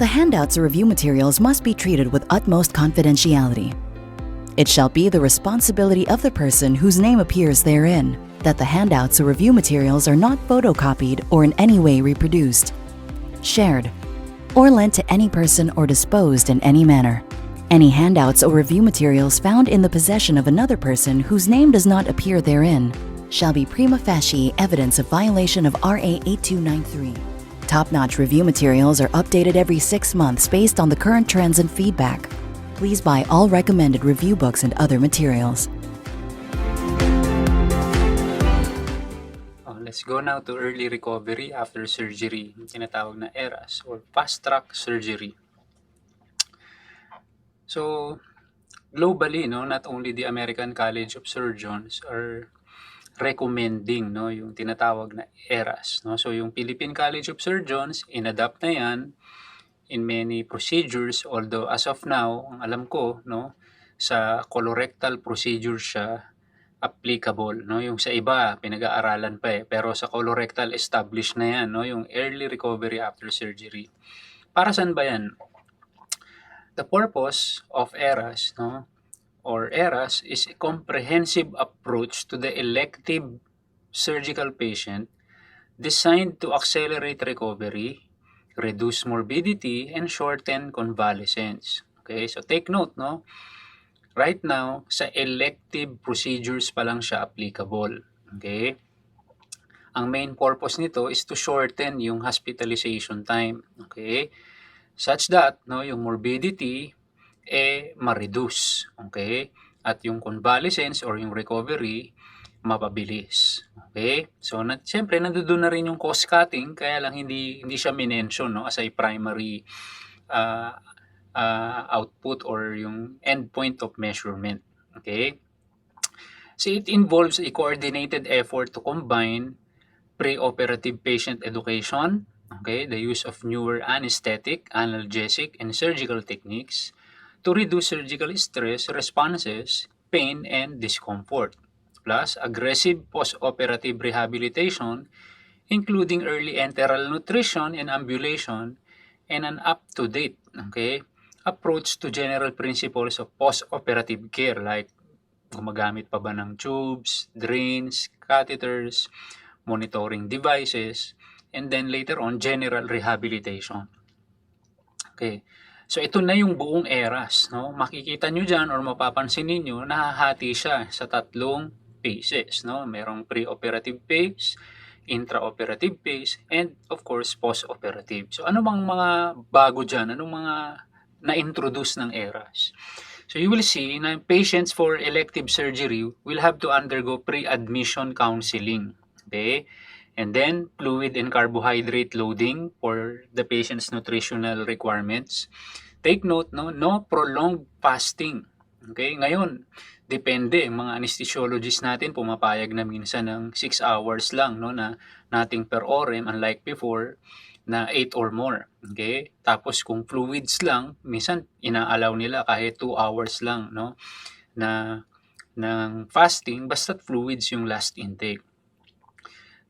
The handouts or review materials must be treated with utmost confidentiality. It shall be the responsibility of the person whose name appears therein that the handouts or review materials are not photocopied or in any way reproduced, shared, or lent to any person or disposed in any manner. Any handouts or review materials found in the possession of another person whose name does not appear therein shall be prima facie evidence of violation of RA 8293. Top-notch review materials are updated every 6 months based on the current trends and feedback. Please buy all recommended review books and other materials. Let's go now to early recovery after surgery, yung tinatawag na ERAS or fast-track surgery. So, globally, not only the American College of Surgeons are recommending yung tinatawag na ERAS. So, yung Philippine College of Surgeons, inadapt na yan in many procedures, although as of now, ang alam ko, sa colorectal procedure siya applicable, yung sa iba pinag-aaralan pa pero sa colorectal established na yan, yung early recovery after surgery. Para saan ba yan? The purpose of ERAS, or ERAS is a comprehensive approach to the elective surgical patient designed to accelerate recovery, reduce morbidity, and shorten convalescence. Okay, so take note, right now, sa elective procedures pa lang siya applicable. Okay? Ang main purpose nito is to shorten yung hospitalization time. Okay? Such that, yung morbidity, ma-reduce. Okay? At yung convalescence or yung recovery, mapabilis. Okay? So, siyempre, nandoon na rin yung cost cutting, kaya lang hindi siya minention as a primary output or yung endpoint of measurement. Okay? So it involves a coordinated effort to combine pre-operative patient education, okay, the use of newer anesthetic, analgesic, and surgical techniques to reduce surgical stress responses, pain, and discomfort, plus aggressive post-operative rehabilitation, including early enteral nutrition and ambulation, and an up-to-date, approach to general principles of post-operative care like gumagamit pa ba ng tubes, drains, catheters, monitoring devices, and then later on, general rehabilitation. Okay. So ito na yung buong ERAS. Makikita nyo dyan or mapapansin ninyo, nahahati siya sa 3 phases. Merong pre-operative phase, intraoperative phase, and of course, post-operative. So ano bang mga bago dyan? Anong mga na-introduce ng ERAS? So you will see na patients for elective surgery will have to undergo pre-admission counseling. Okay? And then fluid and carbohydrate loading for the patient's nutritional requirements. Take note, no prolonged fasting. Okay? Ngayon, depende, mga anesthesiologists natin pumapayag na minsan ng 6 hours lang na nating per orem, unlike before na 8 or more. Okay? Tapos kung fluids lang, minsan inaalaw nila kahit 2 hours lang na ng fasting, basta't fluids yung last intake.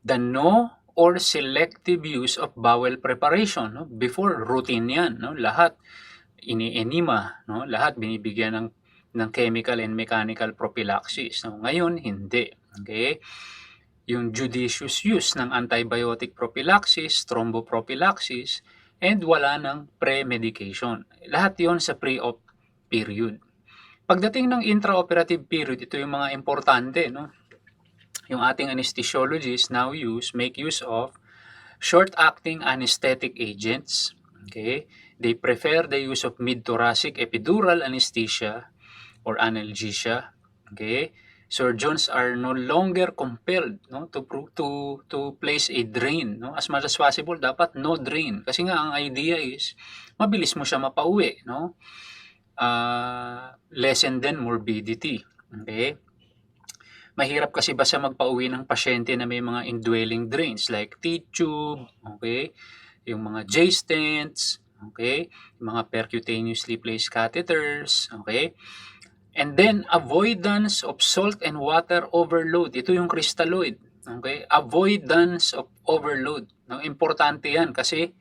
The no or selective use of bowel preparation, before routine yan, lahat ini-enema, lahat binibigyan ng chemical and mechanical prophylaxis. Ngayon, hindi. Okay? Yung judicious use ng antibiotic prophylaxis, thromboprophylaxis, and wala ng pre-medication. Lahat yon sa pre-op period. Pagdating ng intraoperative period, ito yung mga importante. Yung ating anesthesiologists now make use of short-acting anesthetic agents. Okay? They prefer the use of mid-thoracic epidural anesthesia or analgesia. Okay? Surgeons are no longer compelled to place a drain. As much as possible, dapat no drain. Kasi nga, ang idea is, mabilis mo siya mapauwi. Lessen din morbidity. Okay? Mahirap kasi basta magpauwi ng pasyente na may mga indwelling drains like T-tube, okay? Yung mga J-stents, okay? Yung mga percutaneously placed catheters, okay? And then, avoidance of salt and water overload. Ito yung crystalloid. Okay? Avoidance of overload. Importante yan kasi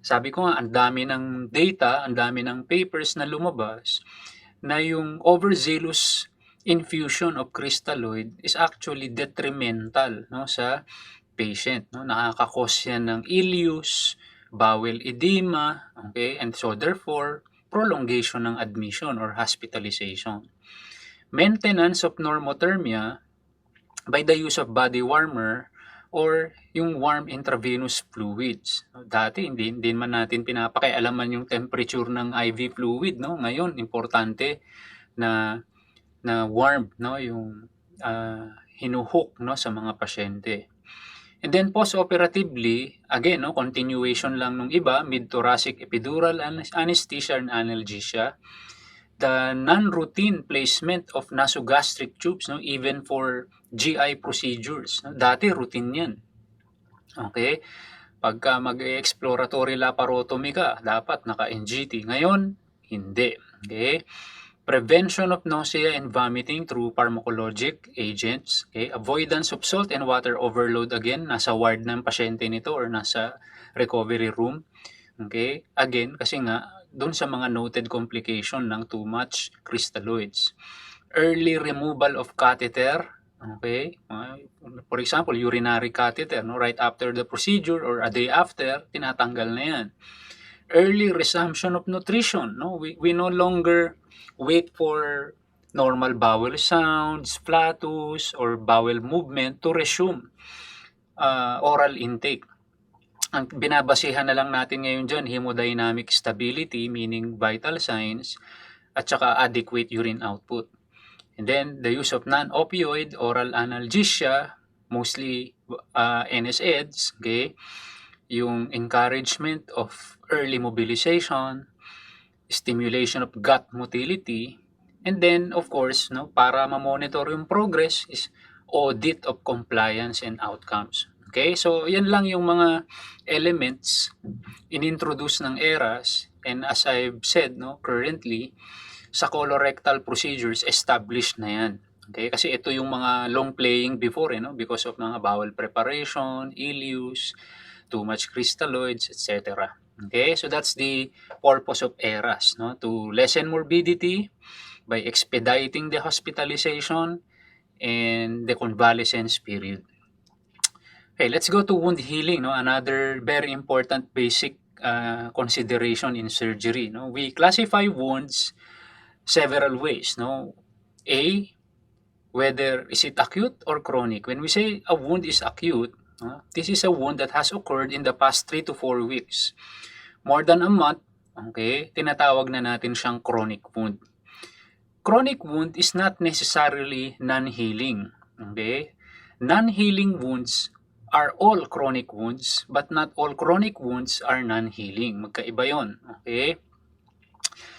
sabi ko nga, ang dami ng data, ang dami ng papers na lumabas na yung overzealous infusion of crystalloid is actually detrimental, no, sa patient. No? Nakakakos yan ng ileus, bowel edema, okay? And so therefore, prolongation ng admission or hospitalization. Maintenance of normothermia by the use of body warmer or yung warm intravenous fluids. Dati hindi man natin pinapakialaman yung temperature ng IV fluid, no? Ngayon importante na warm, no, yung hinuhook, no, sa mga pasyente. And then post-operatively, again, no, continuation lang nung iba, mid-thoracic epidural anesthesia and analgesia. The non-routine placement of nasogastric tubes, no, even for GI procedures. No? Dati routine yan. Okay? Pagka mag-exploratory laparotomy ka, dapat naka-NGT. Ngayon, hindi. Okay? Prevention of nausea and vomiting through pharmacologic agents. Okay? Avoidance of salt and water overload, again, nasa ward ng pasyente nito or nasa recovery room. Okay? Again, kasi nga, doon sa mga noted complication ng too much crystalloids. Early removal of catheter. Okay? For example, urinary catheter, no? Right after the procedure or a day after, tinatanggal na yan. Early resumption of nutrition. No? We no longer wait for normal bowel sounds, flatus, or bowel movement to resume oral intake. Ang binabasihan na lang natin ngayon dyan, hemodynamic stability, meaning vital signs, at saka adequate urine output. And then, the use of non-opioid oral analgesia, mostly NSAIDs, okay? Yung encouragement of early mobilization, stimulation of gut motility, and then, of course, no, para ma-monitor yung progress is audit of compliance and outcomes. Okay, so yan lang yung mga elements inintroduce ng ERAS, and as I've said, no, currently sa colorectal procedures established na yan. Okay, kasi ito yung mga long playing before, no, because of mga bowel preparation, ileus, too much crystalloids, etc. Okay, so that's the purpose of ERAS, no, to lessen morbidity by expediting the hospitalization and the convalescence period. Okay, let's go to wound healing, no? Another very important basic consideration in surgery. No? We classify wounds several ways. No? A, whether is it acute or chronic. When we say a wound is acute, this is a wound that has occurred in the past 3 to 4 weeks. More than a month, okay, tinatawag na natin siyang chronic wound. Chronic wound is not necessarily non-healing. Okay? Non-healing wounds are all chronic wounds, but not all chronic wounds are non-healing. Magkaiba yon. Okay?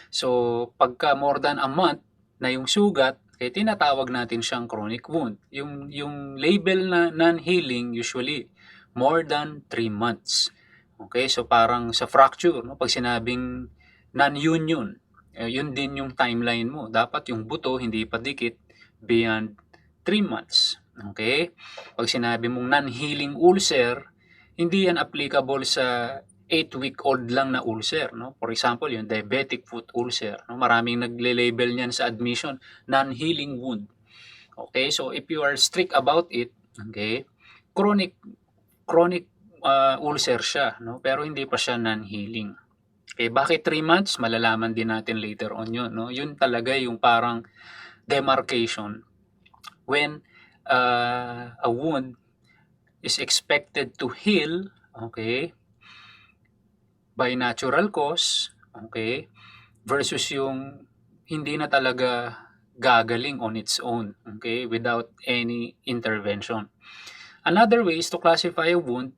So, pagka more than a month na yung sugat, kaya tinatawag natin siyang chronic wound. Yung label na non-healing, usually, more than 3 months. Okay? So, parang sa fracture, no? Pag sinabing non-union, yun din yung timeline mo. Dapat yung buto hindi pa dikit beyond 3 months. Okay? Pag sinabi mong non-healing ulcer, hindi yan applicable sa 8-week-old lang na ulcer. No? For example, yung diabetic foot ulcer. No? Maraming nagle-label niyan sa admission, non-healing wound. Okay? So, if you are strict about it, okay, chronic ulcer siya. No? Pero hindi pa siya non-healing. Okay, bakit 3 months? Malalaman din natin later on yun. No? Yun talaga yung parang demarcation when a wound is expected to heal, okay, by natural cause, okay, versus yung hindi na talaga gagaling on its own, okay, without any intervention. Another way is to classify a wound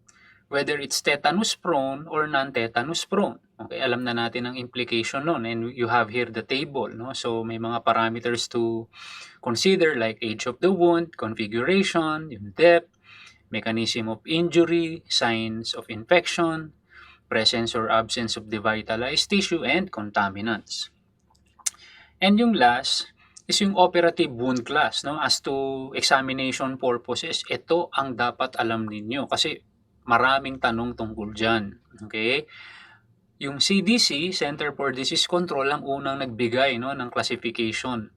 whether it's tetanus prone or non-tetanus prone. Okay, alam na natin ang implication nun, and you have here the table, no? So may mga parameters to consider like age of the wound, configuration, yung depth, mechanism of injury, signs of infection, presence or absence of devitalized tissue, and contaminants. And yung last is yung operative wound class, no? As to examination purposes, ito ang dapat alam ninyo kasi maraming tanong tungkol dyan. Okay? yung CDC, Center for Disease Control, ang unang nagbigay ng classification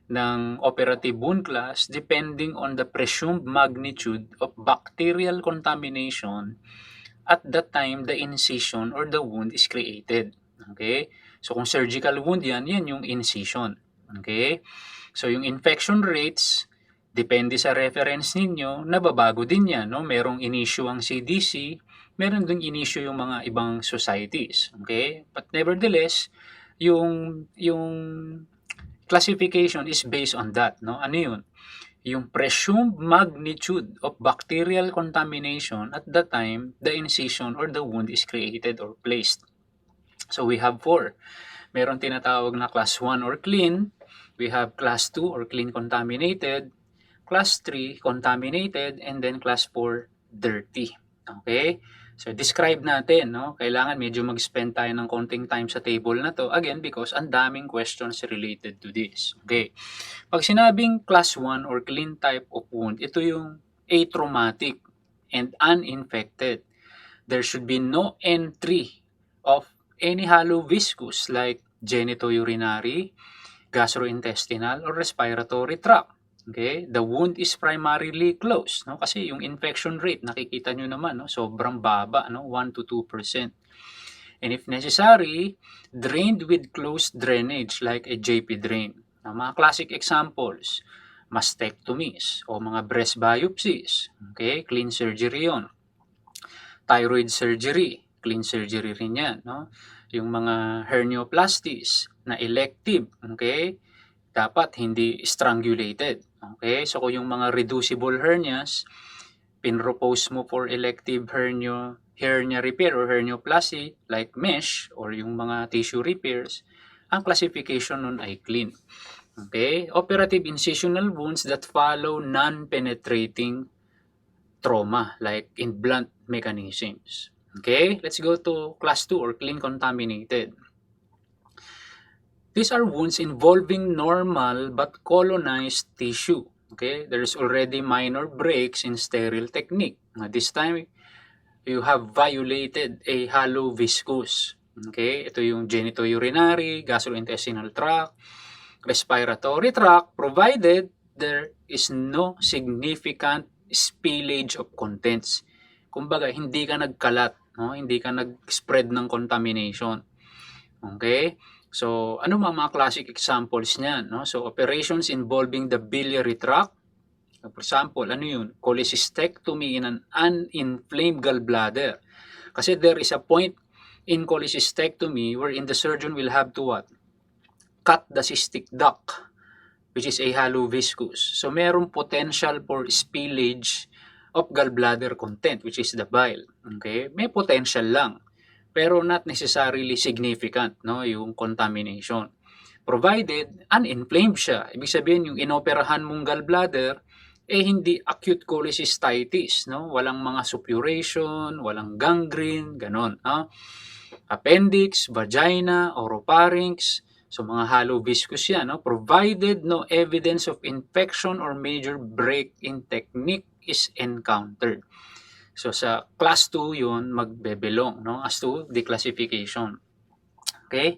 ng operative wound class depending on the presumed magnitude of bacterial contamination at the time the incision or the wound is created. Okay? So kung surgical wound yan yung incision. Okay? So yung infection rates, depende sa reference ninyo, nababago din yan. No? Merong in-issue ang CDC, meron ding in-issue yung mga ibang societies. Okay? But nevertheless, yung classification is based on that. No? Ano yun? Yung presumed magnitude of bacterial contamination at the time the incision or the wound is created or placed. So we have 4. Meron tinatawag na class 1 or clean, we have class 2 or clean contaminated, class 3 contaminated, and then class 4 dirty. Okay? So describe natin, no? Kailangan medyo mag-spend tayo ng konting time sa table na to, again because ang daming questions related to this. Okay. Pag sinabing class 1 or clean type of wound, ito yung atraumatic and uninfected. There should be no entry of any hollow viscous like genitourinary, gastrointestinal, or respiratory tract. Okay? The wound is primarily closed, no? Kasi yung infection rate, nakikita nyo naman, no? Sobrang baba, no? 1 to 2%. And if necessary, drained with closed drainage like a JP drain. Mga classic examples, mastectomies o mga breast biopsies. Okay? Clean surgery yon. Thyroid surgery, clean surgery rin yan, no? Yung mga hernioplasties na elective, okay? Dapat hindi strangulated. Okay? So kung yung mga reducible hernias, pinropose mo for elective hernia repair or hernioplasty like mesh or yung mga tissue repairs, ang classification nun ay clean. Okay? Operative incisional wounds that follow non-penetrating trauma like in blunt mechanisms. Okay? Let's go to class 2 or clean contaminated. These are wounds involving normal but colonized tissue. Okay, there's already minor breaks in sterile technique. This time, you have violated a hollow viscous. Okay, ito yung genitourinary, gastrointestinal tract, respiratory tract, provided there is no significant spillage of contents. Kumbaga, hindi ka nagkalat, no? Hindi ka nag-spread ng contamination. Okay? So, ano mga classic examples niyan? No? So, operations involving the biliary tract. For example, ano yun? Cholecystectomy in an uninflamed gallbladder. Kasi there is a point in cholecystectomy wherein the surgeon will have to what? Cut the cystic duct, which is a hollow viscous. So, merong potential for spillage of gallbladder content, which is the bile. Okay? May potential lang, pero not necessarily significant, no, yung contamination. Provided uninflamed siya. Ibig sabihin yung inoperahan mong gallbladder hindi acute cholecystitis, no? Walang mga suppuration, walang gangrene, ganon, no? Appendix, vagina, oropharynx, so mga hollow viscous yan, no? Provided no evidence of infection or major break in technique is encountered. So sa class 2 yun magbebelong, no, as to the classification. Okay?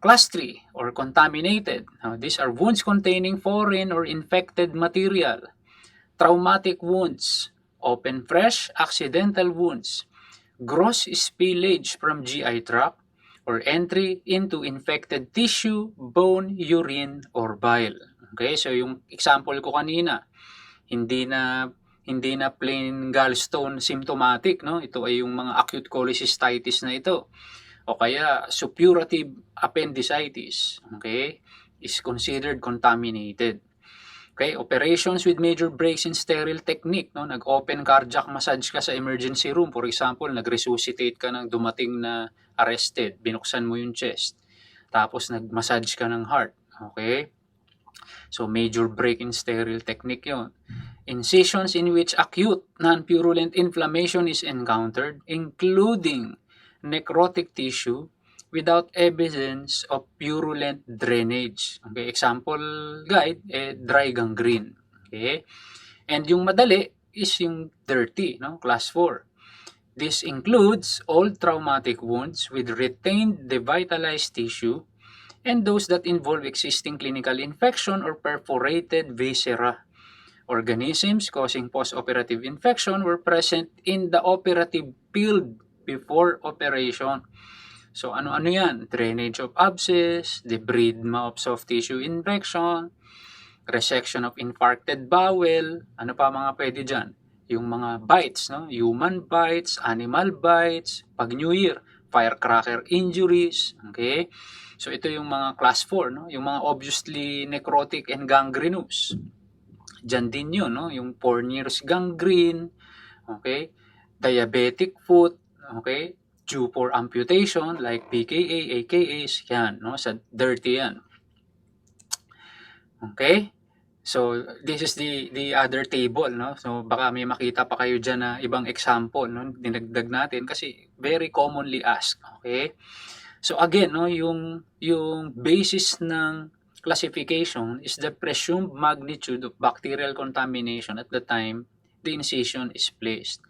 Class 3 or contaminated. Now, these are wounds containing foreign or infected material. Traumatic wounds, open fresh, accidental wounds, gross spillage from GI tract, or entry into infected tissue, bone, urine, or bile. Okay? So yung example ko kanina, hindi na plain gallstone symptomatic, no? Ito ay yung mga acute cholecystitis na ito. O kaya suppurative appendicitis, okay? Is considered contaminated. Okay, operations with major breaks in sterile technique, no? Nag-open cardiac massage ka sa emergency room, for example, nag-resuscitate ka ng dumating na arrested, binuksan mo yung chest. Tapos nag-massage ka ng heart, okay? So major break in sterile technique 'yon. Incisions in which acute non-purulent inflammation is encountered, including necrotic tissue without evidence of purulent drainage. Okay, example guide, dry gangrene. Okay? And yung madali is yung dirty, no? Class 4. This includes all traumatic wounds with retained devitalized tissue and those that involve existing clinical infection or perforated viscera. Organisms causing post-operative infection were present in the operative field before operation. So ano-ano yan? Drainage of abscess, debridement of soft tissue infection, resection of infarcted bowel, ano pa mga pwede dyan? Yung mga bites, no? Human bites, animal bites, pag New Year, firecracker injuries, okay? So ito yung mga class 4, no? Yung mga obviously necrotic and gangrenous. Diyan din yun, no? Yung Fournier's gangrene, okay? Diabetic foot, okay? Due for amputation like PKA, AKAs, yan, no? Sa dirty yan. Okay? So, this is the other table, no? So, baka may makita pa kayo dyan na ibang example, no? Dinagdag natin kasi very commonly asked, okay? So, again, no, yung basis ng classification is the presumed magnitude of bacterial contamination at the time the incision is placed.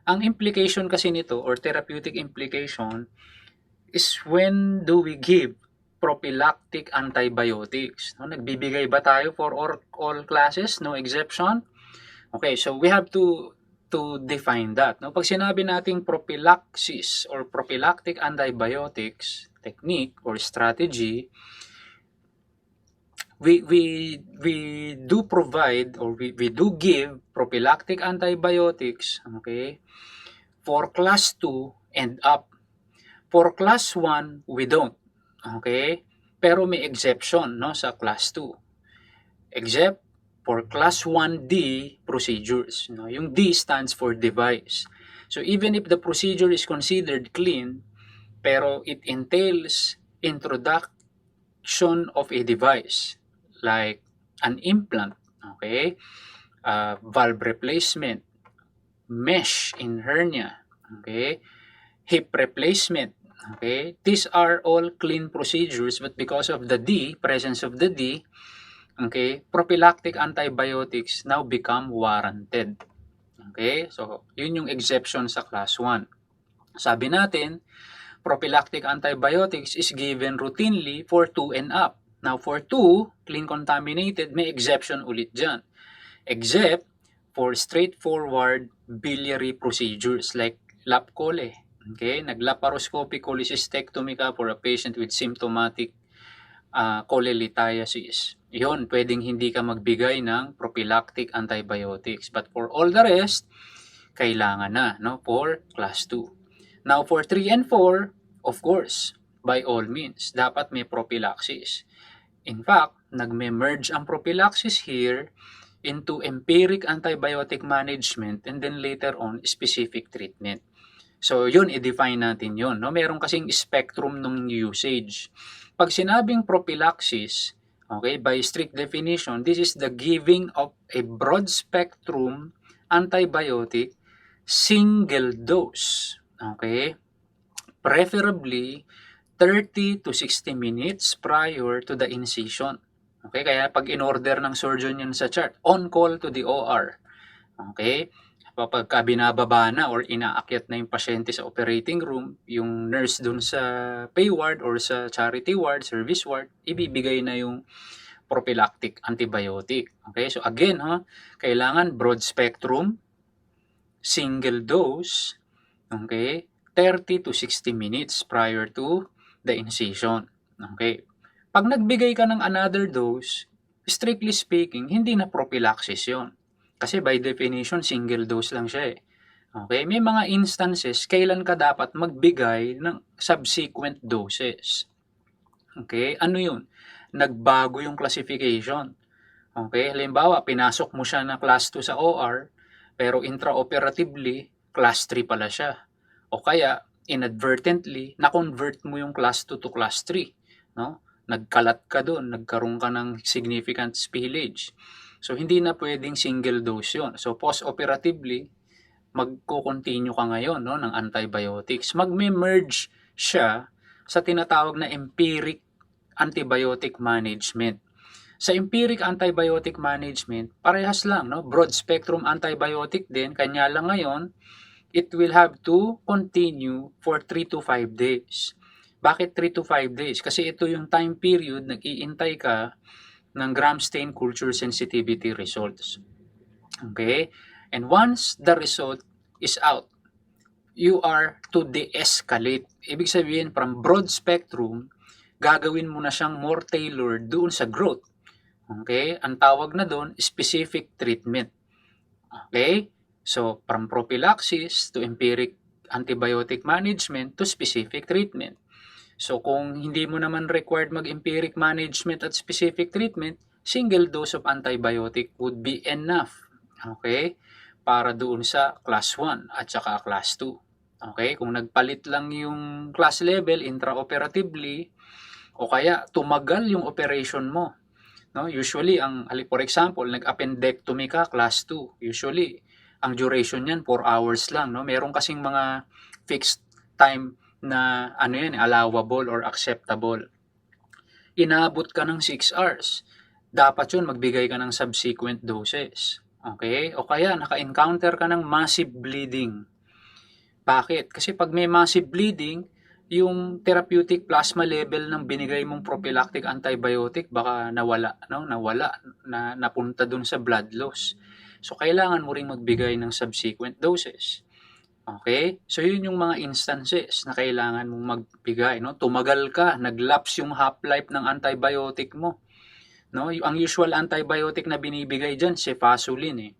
Ang implication kasi nito or therapeutic implication is when do we give prophylactic antibiotics? No, nagbibigay ba tayo for all classes? No exception? Okay, so we have to define that. No? Pag sinabi nating prophylaxis or prophylactic antibiotics technique or strategy, we do provide or we do give prophylactic antibiotics, okay, for class 2 and up. For class 1, we don't. Okay? Pero may exception, no, sa class 2. Except for class 1D procedures, no. Yung D stands for device. So even if the procedure is considered clean, pero it entails introduction of a device like an implant, okay? Valve replacement, mesh in hernia, okay? Hip replacement, okay? These are all clean procedures, but because of the D, presence of the D, okay, prophylactic antibiotics now become warranted. Okay? So, yun yung exception sa class 1. Sabi natin, prophylactic antibiotics is given routinely for 2 and up. Now, for 2, clean contaminated, may exception ulit dyan. Except for straightforward biliary procedures like lap chole. Okay, naglaparoscopic cholecystectomy ka for a patient with symptomatic cholelithiasis. Yun, pwedeng hindi ka magbigay ng prophylactic antibiotics. But for all the rest, kailangan na, no, for class 2. Now, for 3 and 4, of course, by all means, dapat may prophylaxis. In fact, nagme-merge ang prophylaxis here into empiric antibiotic management and then later on, specific treatment. So, yun, i-define natin yun. No? Meron kasing spectrum ng usage. Pag sinabing prophylaxis, okay, by strict definition, this is the giving of a broad spectrum antibiotic single dose. Okay? Preferably 30 to 60 minutes prior to the incision. Okay? Kaya pag in-order ng surgeon yun sa chart, on call to the OR. Okay? Kapag binababa na or inaakyat na yung pasyente sa operating room, yung nurse dun sa pay ward or sa charity ward, service ward, ibibigay na yung prophylactic antibiotic. Okay, so again, kailangan broad spectrum, single dose, okay, 30 to 60 minutes prior to the incision. Okay, pag nagbigay ka ng another dose, strictly speaking, hindi na prophylaxis yon. Kasi by definition, single dose lang siya eh. Okay? May mga instances, kailan ka dapat magbigay ng subsequent doses. Okay? Ano yun? Nagbago yung classification. Okay? Halimbawa, pinasok mo siya na class 2 sa OR, pero intraoperatively, class 3 pala siya. O kaya, inadvertently, na-convert mo yung class 2 to class 3. No? Nagkalat ka doon, nagkaroon ka ng significant spillage. So, hindi na pwedeng single dose yun. So, post-operatively, magko-continue ka ngayon, no, ng antibiotics. Magme-merge siya sa tinatawag na empiric antibiotic management. Sa empiric antibiotic management, parehas lang, no? Broad spectrum antibiotic din, kanya lang ngayon, it will have to continue for 3 to 5 days. Bakit 3 to 5 days? Kasi ito yung time period nag-iintay ka ng gram stain culture sensitivity results. Okay? And once the result is out, you are to de-escalate. Ibig sabihin, from broad spectrum, gagawin mo na siyang more tailored doon sa growth. Okay? Ang tawag na doon, specific treatment. Okay? So, from prophylaxis to empiric antibiotic management to specific treatment. So, kung hindi mo naman required mag-empiric management at specific treatment, single dose of antibiotic would be enough. Okay? Para doon sa class 1 at saka class 2. Okay? Kung nagpalit lang yung class level intraoperatively o kaya tumagal yung operation mo. No? Usually, for example, nag-appendectomy ka, class 2. Usually, ang duration niyan 4 hours lang. No? Meron kasing mga fixed time na allowable or acceptable. Inaabot ka ng 6 hours. Dapat yun, magbigay ka ng subsequent doses. Okay? O kaya, naka-encounter ka ng massive bleeding. Bakit? Kasi pag may massive bleeding, yung therapeutic plasma level ng binigay mong prophylactic antibiotic baka nawala, napunta dun sa blood loss. So, kailangan mo ring magbigay ng subsequent doses. Okay? So, yun yung mga instances na kailangan mong magbigay. No? Tumagal ka, nag-lapse yung half-life ng antibiotic mo. No? Ang usual antibiotic na binibigay dyan, cefazolin.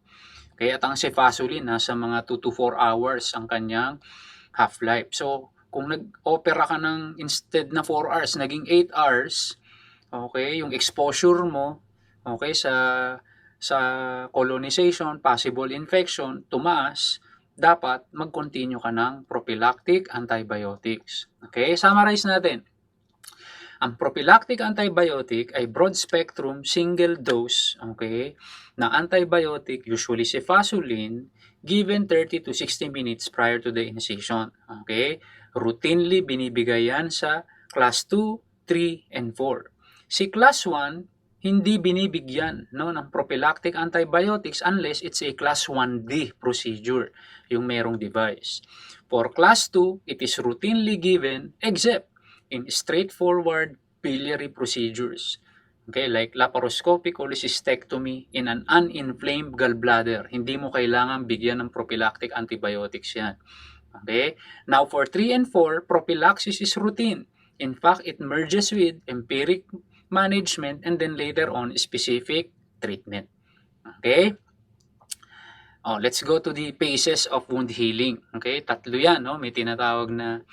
Kaya ang cefazolin, nasa mga 2 to 4 hours ang kanyang half-life. So, kung nag-opera ka ng instead na 4 hours, naging 8 hours, okay, yung exposure mo, okay, sa colonization, possible infection, tumaas, dapat mag-continue ka ng prophylactic antibiotics. Okay, summarize natin. Ang prophylactic antibiotic ay broad-spectrum single dose, okay, na antibiotic, usually cefazolin, given 30 to 60 minutes prior to the incision. Okay? Routinely binibigay yan sa class 2, 3, and 4. Si class 1, hindi binibigyan ng prophylactic antibiotics unless it's a class 1D procedure, yung merong device. For class 2, it is routinely given except in straightforward biliary procedures. Okay, like laparoscopic cholecystectomy in an uninflamed gallbladder. Hindi mo kailangan bigyan ng prophylactic antibiotics yan. Okay? Now, for 3 and 4, prophylaxis is routine. In fact, it merges with empiric management and then later on, specific treatment. Okay? Let's go to the phases of wound healing. Okay? Tatlo yan. May tinatawag na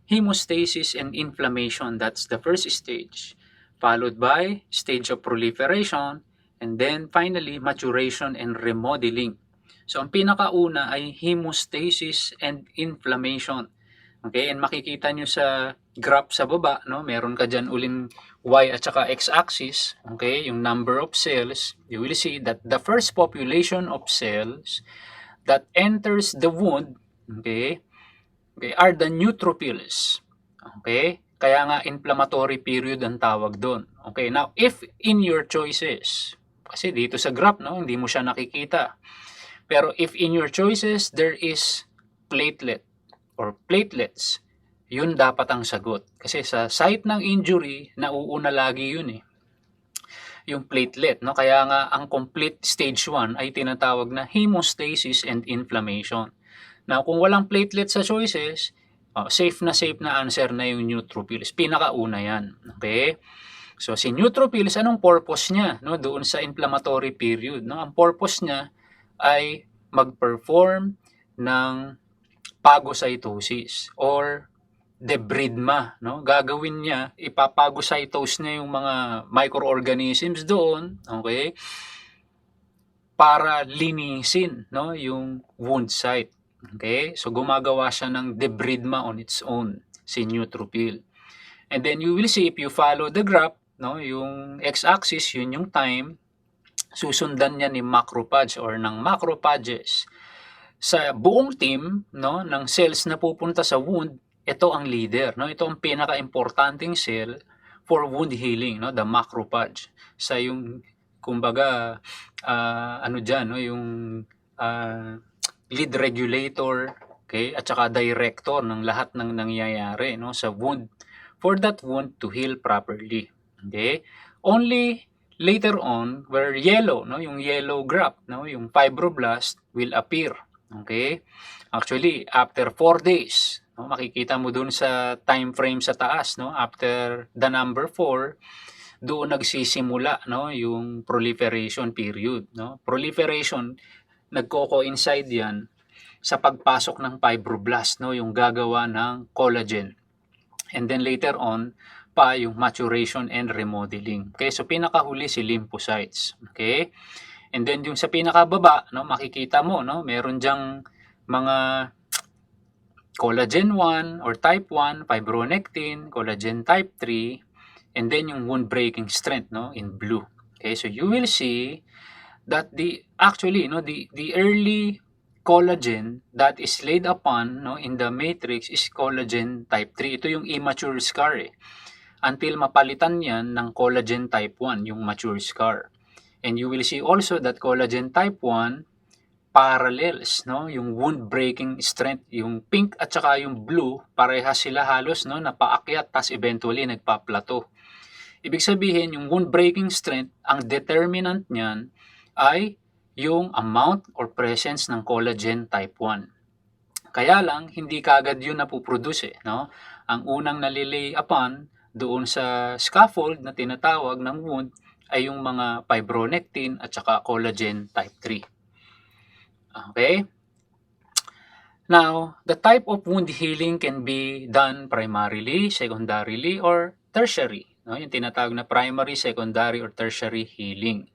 hemostasis and inflammation, that's the first stage, followed by stage of proliferation, and then finally maturation and remodeling. So ang pinakauna ay hemostasis and inflammation. Okay, and makikita nyo sa graph sa baba, meron ka dyan uling y at saka x-axis, okay, yung number of cells. You will see that the first population of cells that enters the wound, okay, are the neutrophils. Okay? Kaya nga inflammatory period ang tawag doon. Okay, now if in your choices, kasi dito sa graph, hindi mo siya nakikita. Pero if in your choices there is platelet or platelets, yun dapat ang sagot. Kasi sa site ng injury, nauuna lagi yun yung platelet. Kaya nga ang complete stage 1 ay tinatawag na hemostasis and inflammation. Now, kung walang platelet sa choices, safe na answer na yung neutrophils. Pinakauna yan. Okay? So, si neutrophils, anong purpose niya doon sa inflammatory period? Ang purpose niya ay mag-perform ng phagocytosis or debridema. Gagawin niya, ipaphagocytose niya yung mga microorganisms doon, okay, para linisin yung wound site. Okay? So, gumagawa siya ng debridema on its own, si neutrophil. And then, you will see, if you follow the graph, yung x-axis, yun yung time, susundan niya ni macrophage or ng macrophages. Sa buong team, ng cells na pupunta sa wound, ito ang leader. Ito ang pinaka-importanting cell for wound healing, the macrophage. Sa yung, kumbaga, yung lead regulator Okay? At saka director ng lahat ng nangyayari, no, sa wound, for that wound to heal properly. Okay? Only later on, where yellow, no, yung yellow graph, no, yung fibroblast will appear. Okay? Actually, after 4 days, no, makikita mo dun sa time frame sa taas, no, after the number 4, doon nagsisimula, no, yung proliferation period, no. Proliferation, nagko-coincide yan sa pagpasok ng fibroblast, no, yung gagawa ng collagen. And then later on pa yung maturation and remodeling. Okay, so pinakahuli si lymphocytes. Okay? And then yung sa pinakababa, no, makikita mo, no, meron diyang mga collagen 1 or type 1, fibronectin, collagen type 3, and then yung wound breaking strength, no, in blue. Okay, so you will see that the early collagen that is laid upon, no, in the matrix is collagen type 3. Ito yung immature scar until mapalitan yan ng collagen type 1, yung mature scar. And you will see also that collagen type 1 parallels, no, yung wound breaking strength, yung pink at saka yung blue, parehas sila halos, no, napaakyat tas eventually nagpa-plateau. Ibig sabihin, yung wound breaking strength, ang determinant niyan ay yung amount or presence ng collagen type 1. Kaya lang, hindi kagad yun napuproduce, no? Ang unang nalilay upon doon sa scaffold na tinatawag ng wound ay yung mga fibronectin at saka collagen type 3. Okay? Now, the type of wound healing can be done primarily, secondarily, or tertiary. No? Yung tinatawag na primary, secondary, or tertiary healing.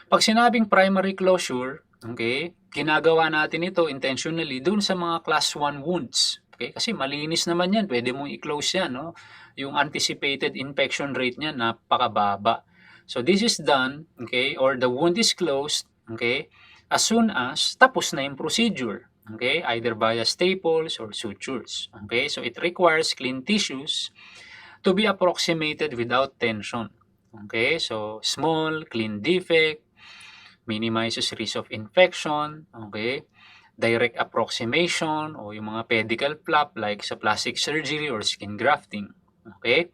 Pag sinabing primary closure, okay, ginagawa natin ito intentionally dun sa mga class 1 wounds. Okay? Kasi malinis naman yan, pwede mong i-close yan. No? Yung anticipated infection rate niya napakababa. So this is done, okay, or the wound is closed, okay, as soon as tapos na yung procedure. Okay, either via staples or sutures. Okay, so it requires clean tissues to be approximated without tension. Okay, so small, clean defect, minimizes risk of infection. Okay, direct approximation o yung mga pedicle flap like sa plastic surgery or skin grafting. Okay,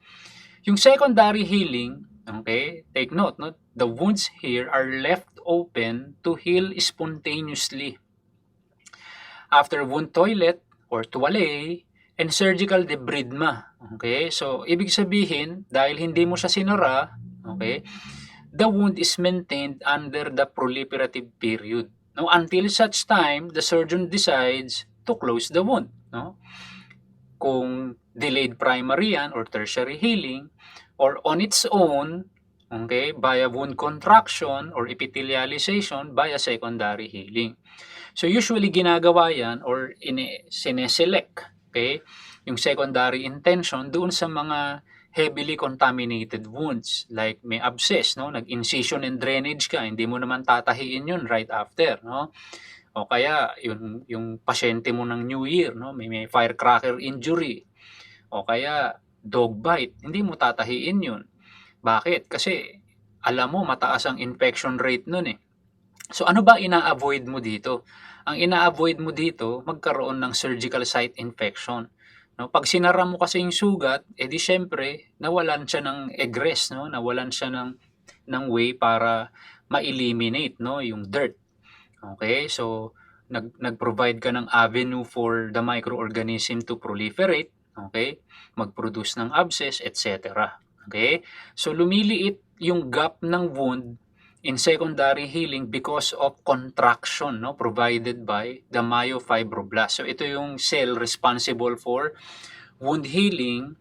yung secondary healing, okay, take note, no? The wounds here are left open to heal spontaneously after wound toilet or tuwalay and surgical debridement. Okay? So, ibig sabihin, dahil hindi mo siya sinara, okay, the wound is maintained under the proliferative period. No? Until such time, the surgeon decides to close the wound. No? Kung delayed primary yan or tertiary healing, or on its own, okay, via wound contraction or epithelialization via secondary healing. So usually ginagawa yan or sineselect, okay, yung secondary intention doon sa mga heavily contaminated wounds like may abscess, no, nag-incision and drainage ka, hindi mo naman tatahiin yun right after, no? O kaya yung pasyente mo ng New Year, no, may firecracker injury. O kaya dog bite, hindi mo tatahiin yun. Bakit? Kasi alam mo mataas ang infection rate nun eh. So ano ba ina-avoid mo dito? Ang ina-avoid mo dito, magkaroon ng surgical site infection. No, pag sinara mo kasi yung sugat, edi syempre nawalan siya ng egress, no? Nawalan siya ng way para ma-eliminate, no, yung dirt. Okay? So nag-provide ka ng avenue for the microorganism to proliferate, okay? Mag-produce ng abscess, etc. Okay? So lumiliit yung gap ng wound in secondary healing because of contraction, no, provided by the myofibroblast. So ito yung cell responsible for wound healing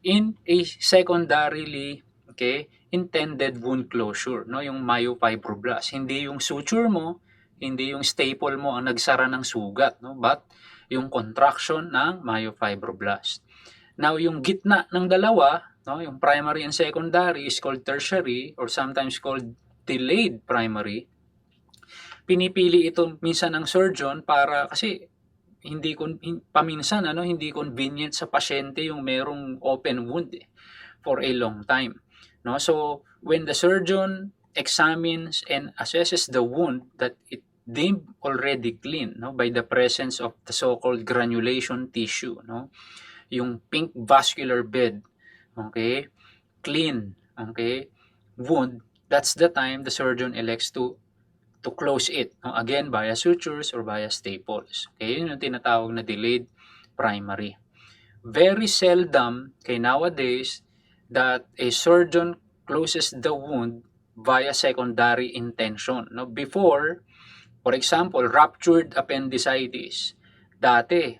in a secondarily, okay, intended wound closure, no, yung myofibroblast. Hindi yung suture mo, hindi yung staple mo ang nagsara ng sugat, no, but yung contraction ng myofibroblast. Now yung gitna ng dalawa, no, yung primary and secondary is called tertiary or sometimes called delayed primary. Pinipili ito minsan ng surgeon para kasi hindi paminsan hindi convenient sa pasyente yung merong open wound for a long time, no? So when the surgeon examines and assesses the wound that it deemed already clean, no, by the presence of the so-called granulation tissue, no, yung pink vascular bed, okay, clean, okay, wound, that's the time the surgeon elects to close it, no, again via sutures or via staples. Okay, yun yung tinatawag na delayed primary. Very seldom kay nowadays that a surgeon closes the wound via secondary intention. No? Before, for example, ruptured appendicitis, dati,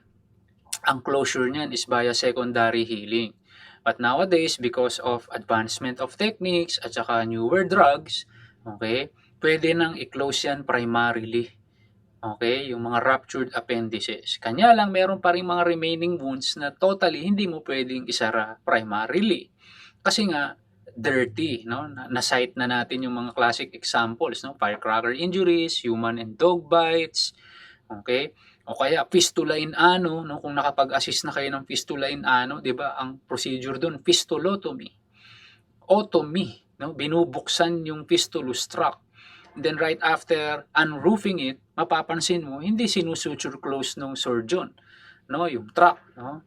ang closure niyan is via secondary healing. But nowadays, because of advancement of techniques at saka newer drugs, okay, pwede nang i-close yan primarily. Okay, yung mga ruptured appendices. Kanya lang meron pa ring mga remaining wounds na totally hindi mo pwedeng isara primarily. Kasi nga dirty, no? Na-cite na natin yung mga classic examples, no? Firecracker injuries, human and dog bites, okay? O kaya fistula in ano, no? Kung nakapag-assist na kayo ng fistula in ano, 'di ba? Ang procedure doon, fistulotomy. Otomy, no? Binubuksan yung fistulous tract. And then right after unroofing it, mapapansin mo hindi sinusuture close ng surgeon, no? Yung tract, no?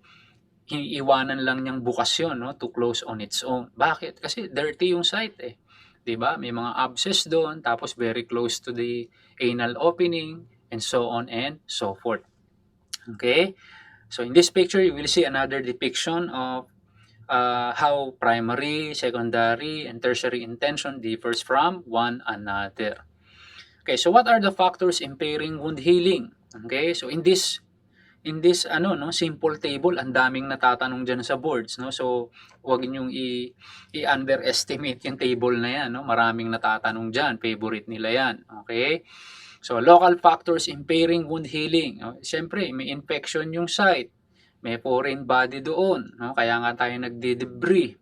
Iiwanan lang niyang bukas yun, no, to close on its own. Bakit? Kasi dirty yung site eh. 'Di ba? May mga abscess doon, tapos very close to the anal opening, and so on and so forth. Okay? So in this picture, you will see another depiction of how primary, secondary, and tertiary intention differs from one another. Okay, so what are the factors impairing wound healing? Okay, so in this simple table, ang daming natatanong diyan sa boards, no? So huwag niyo i-underestimate yung table na 'yan, no? Maraming natatanong diyan, favorite nila 'yan, okay? So local factors impairing wound healing, no? Siyempre, may infection yung site, may foreign body doon, no? Kaya nga tayo nagde-debris.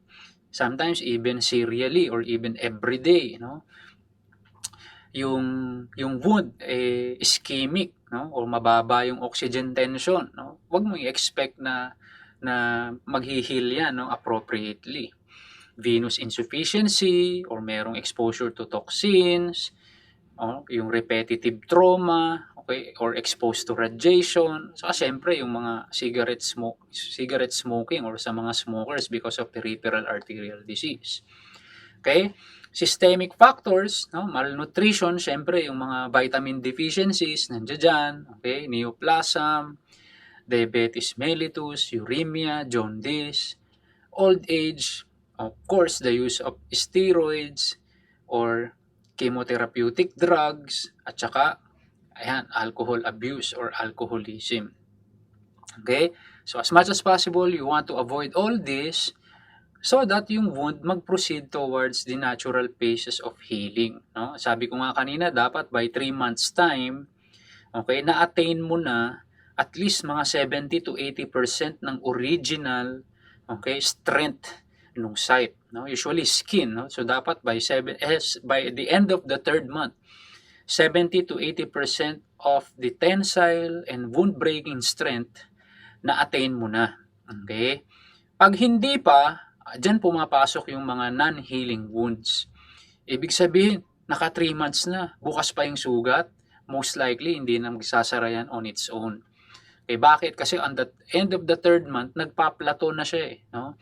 Sometimes even serially or even everyday, no? Yung wound ischemic, no, o mababa yung oxygen tension, no. Huwag mo i-expect na maghi-heal yan, no, appropriately. Venous insufficiency or merong exposure to toxins, yung repetitive trauma, okay, or exposed to radiation. So syempre yung mga cigarette smoking or sa mga smokers because of peripheral arterial disease. Okay? Systemic factors, no? Malnutrition, syempre yung mga vitamin deficiencies nandiyan dyan, okay? Neoplasm, diabetes mellitus, uremia, jaundice, old age, of course the use of steroids or chemotherapeutic drugs, at saka alcohol abuse or alcoholism. Okay? So as much as possible, you want to avoid all this so that yung wound mag-proceed towards the natural phases of healing, no? Sabi ko nga kanina, dapat by 3 months time, okay, na-attain mo na at least mga 70 to 80% ng original, okay, strength ng site, no? Usually skin, no? So dapat by the end of the 3rd month, 70 to 80% of the tensile and wound breaking strength na-attain mo na. Okay? Pag hindi pa, dyan pumapasok yung mga non-healing wounds. Ibig sabihin, naka 3 months na, bukas pa yung sugat, most likely hindi na magsasara yan on its own. Okay, bakit? Kasi on the end of the 3rd month, nagpa-plateau na siya eh. No?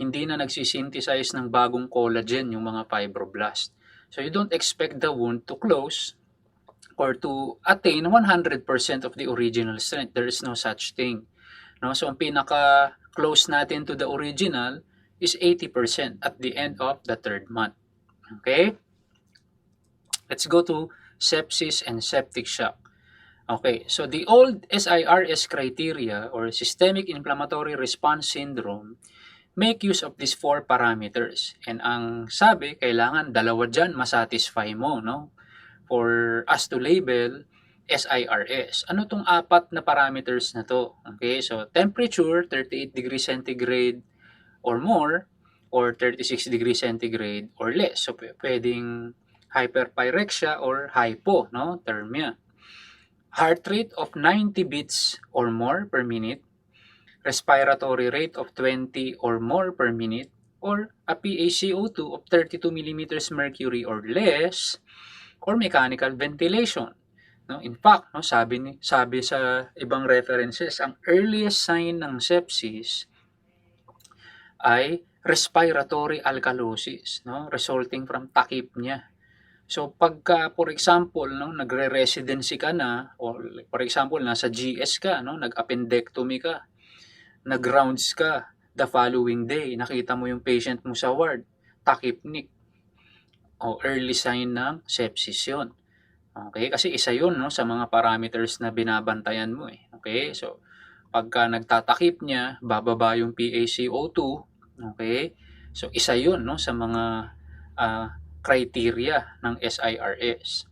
Hindi na nagsisynthesize ng bagong collagen yung mga fibroblast. So you don't expect the wound to close or to attain 100% of the original strength. There is no such thing. No? So ang pinaka-close natin to the original is 80% at the end of the 3rd month. Okay? Let's go to sepsis and septic shock. Okay, so the old SIRS criteria or Systemic Inflammatory Response Syndrome make use of these 4 parameters. And ang sabi, kailangan dalawa dyan masatisfy mo, no? For us to label SIRS. Ano tong 4 na parameters na to? Okay, so temperature, 38 degrees centigrade or more, or 36 degrees centigrade or less. So pwedeng hyperpyrexia or hypo, no? Thermia. Heart rate of 90 beats or more per minute, respiratory rate of 20 or more per minute, or a PaCO2 of 32 millimeters mercury or less, or mechanical ventilation. no? In fact, no, sabi sa ibang references, ang earliest sign ng sepsis ay respiratory alkalosis, no, resulting from takip niya. So pagka for example, no, nagre-residency ka na, or for example nasa GS ka, no, nag-appendectomy ka, nag-rounds ka the following day, nakita mo yung patient mo sa ward, takipnik, o early sign ng sepsis yun. Okay, kasi isa yun, no, sa mga parameters na binabantayan mo eh. Okay, so pagka nagtatakip niya, bababa yung PaCO2, okay? So isa yun, no, sa mga criteria ng SIRS.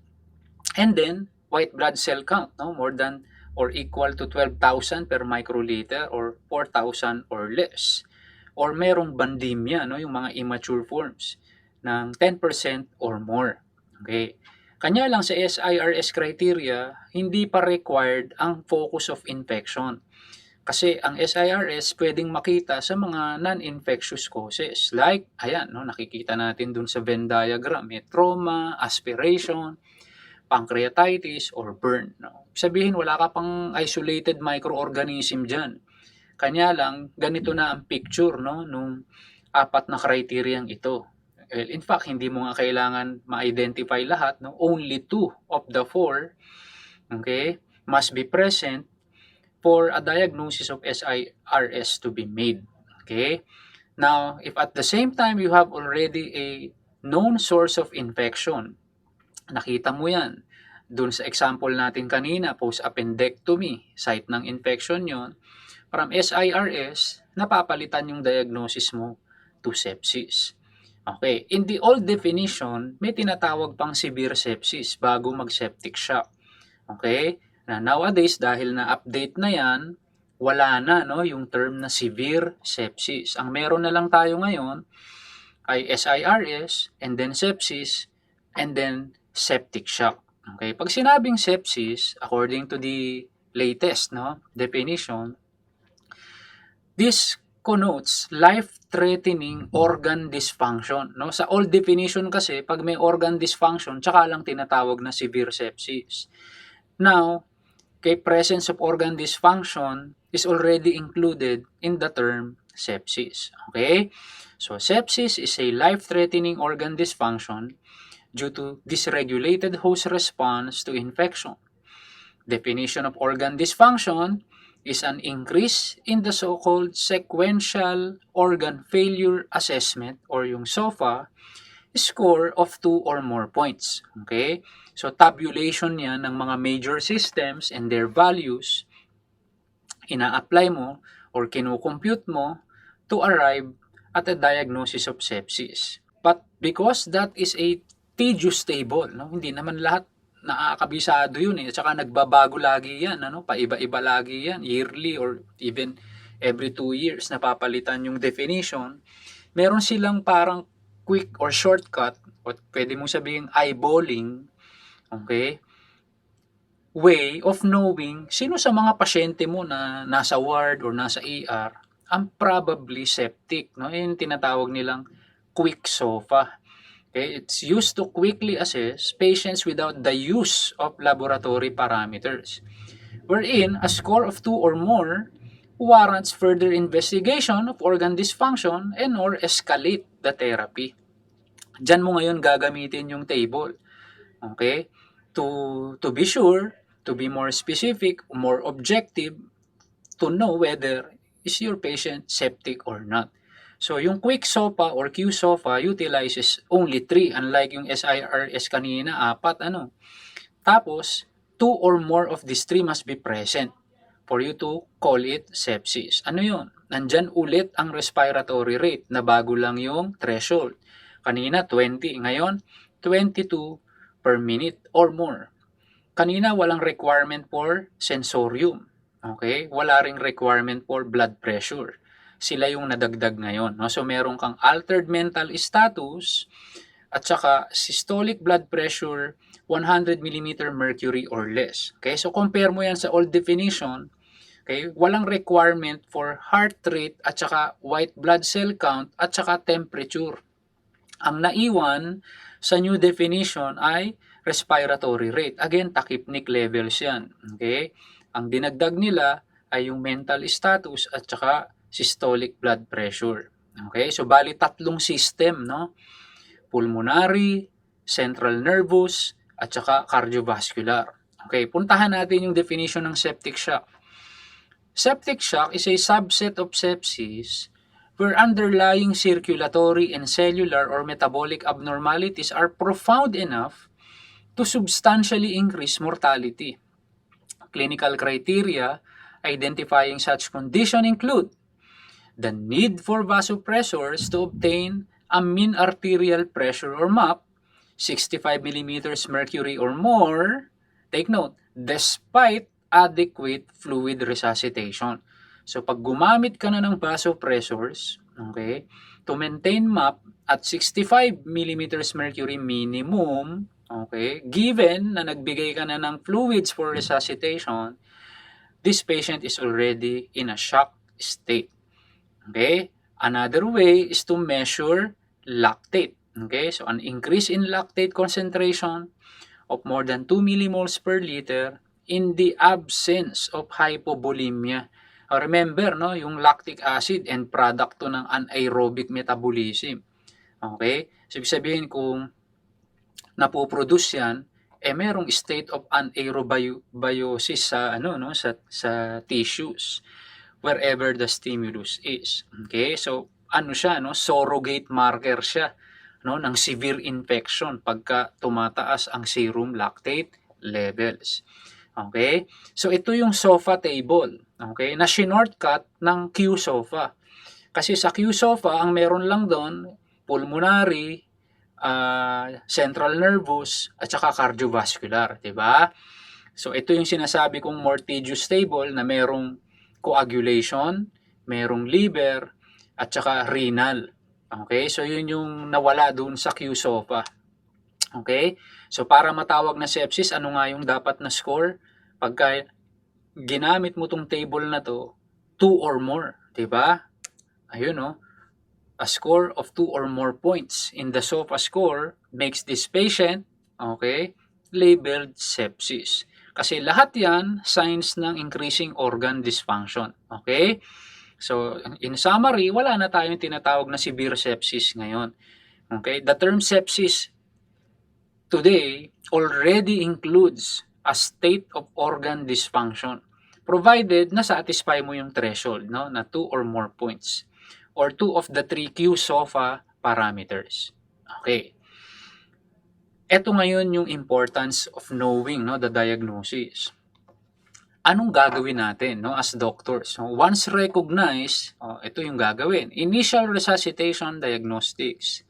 And then white blood cell count, no, more than or equal to 12,000 per microliter or 4,000 or less. Or merong bandemia, no, yung mga immature forms ng 10% or more. Okay? Kanya lang sa SIRS criteria, hindi pa required ang focus of infection. Kasi ang SIRS pwedeng makita sa mga non-infectious causes. Like, ayan, no, nakikita natin dun sa Venn diagram, may trauma, aspiration, pancreatitis, or burn. No? Sabihin, wala ka pang isolated microorganism dyan. Kanya lang, ganito na ang picture, no, nung apat na criteria ito. Well, in fact, hindi mo nga kailangan ma-identify lahat. No? Only 2 of the 4, okay, must be present for a diagnosis of SIRS to be made. Okay? Now, if at the same time you have already a known source of infection, nakita mo yan, dun sa example natin kanina, post-appendectomy, site ng infection yon, from SIRS, napapalitan yung diagnosis mo to sepsis. Okay, in the old definition, may tinatawag pang severe sepsis bago mag-septic shock. Okay? Na nowadays, dahil na-update na yan, wala na, no, yung term na severe sepsis. Ang meron na lang tayo ngayon ay SIRS, and then sepsis, and then septic shock. Okay? Pag sinabing sepsis, according to the latest, no, definition, this connotes life-threatening organ dysfunction. No? Sa old definition kasi, pag may organ dysfunction, tsaka lang tinatawag na severe sepsis. Now, presence of organ dysfunction is already included in the term sepsis. Okay? So, sepsis is a life-threatening organ dysfunction due to dysregulated host response to infection. Definition of organ dysfunction is an increase in the so-called sequential organ failure assessment or yung SOFA score of 2 or more points. Okay? So, tabulation yan ng mga major systems and their values, ina-apply mo or kinukompute mo to arrive at a diagnosis of sepsis. But because that is a tedious table, no? Hindi naman lahat nakakabisado yun eh. At saka nagbabago lagi yan, ano? Paiba-iba lagi yan, yearly or even every 2 years napapalitan yung definition. Meron silang parang quick or shortcut, o pwede mong sabihin eyeballing, okay, way of knowing sino sa mga pasyente mo na nasa ward or nasa ER ang probably septic, no? Yung tinatawag nilang quick SOFA. Okay, it's used to quickly assess patients without the use of laboratory parameters, wherein a score of 2 or more warrants further investigation of organ dysfunction and or escalate the therapy. Diyan mo ngayon gagamitin yung table. Okay? To be sure, to be more specific, more objective, to know whether is your patient septic or not. So, yung quick SOFA or Q-SOFA utilizes only 3, unlike yung SIRS kanina, 4, ano. Tapos, 2 or more of these 3 must be present for you to call it sepsis. Ano yun? Nandyan ulit ang respiratory rate na bago lang yung threshold. Kanina 20, ngayon 22 per minute or more. Kanina walang requirement for sensorium. Okay? Wala ring requirement for blood pressure. Sila yung nadagdag ngayon. No? So meron kang altered mental status at saka systolic blood pressure 100 mm mercury or less. Okay? So compare mo yan sa old definition. Okay? Walang requirement for heart rate at saka white blood cell count at saka temperature. Ang naiwan sa new definition ay respiratory rate. Again, takipnik levels yan. Okay? Ang dinagdag nila ay yung mental status at saka systolic blood pressure. Okay? So, bali tatlong system, no? Pulmonary, central nervous, at saka cardiovascular. Okay, puntahan natin yung definition ng septic shock. Septic shock is a subset of sepsis where underlying circulatory and cellular or metabolic abnormalities are profound enough to substantially increase mortality. Clinical criteria identifying such condition include the need for vasopressors to obtain a mean arterial pressure or MAP, 65 millimeters mercury or more, take note, despite adequate fluid resuscitation. So, pag gumamit ka na ng vasopressors, okay, to maintain MAP at 65 millimeters mercury minimum, okay, given na nagbigay ka na ng fluids for resuscitation, this patient is already in a shock state. Okay? Another way is to measure lactate. Okay? So, an increase in lactate concentration of more than 2 millimoles per liter in the absence of hypovolemia. Remember, no, yung lactic acid and product to ng anaerobic metabolism. Okay? So, ibig sabihin kung napoproduce yan, merong state of anaerobiosis sa sa tissues wherever the stimulus is. Okay? So, siya, no? Surrogate marker siya, no, ng severe infection pagka tumataas ang serum lactate levels. Okay? So, ito yung SOFA table. Okay? Na shortcut ng Q-SOFA. Kasi sa Q-SOFA, ang meron lang doon, pulmonary, central nervous, at saka cardiovascular. Diba? So, ito yung sinasabi kong more tedious table na merong coagulation, merong liver, at saka renal. Okay? So, yun yung nawala dun sa Q-SOFA. Okay? So, para matawag na sepsis, ano nga yung dapat na score? Pagka ginamit mo tong table na to, 2 or more. Diba? Ayun, no? A score of 2 or more points in the SOFA score makes this patient, okay, labeled sepsis. Kasi lahat yan, signs ng increasing organ dysfunction. Okay? So, in summary, wala na tayong tinatawag na severe sepsis ngayon. Okay? The term sepsis today already includes a state of organ dysfunction provided na satisfy mo yung threshold, no, na 2 or more points or 2 of the 3 Q-SOFA parameters. Okay. Ito ngayon yung importance of knowing, no, the diagnosis. Anong gagawin natin, no, as doctors? So, once recognized, ito yung gagawin. Initial resuscitation diagnostics.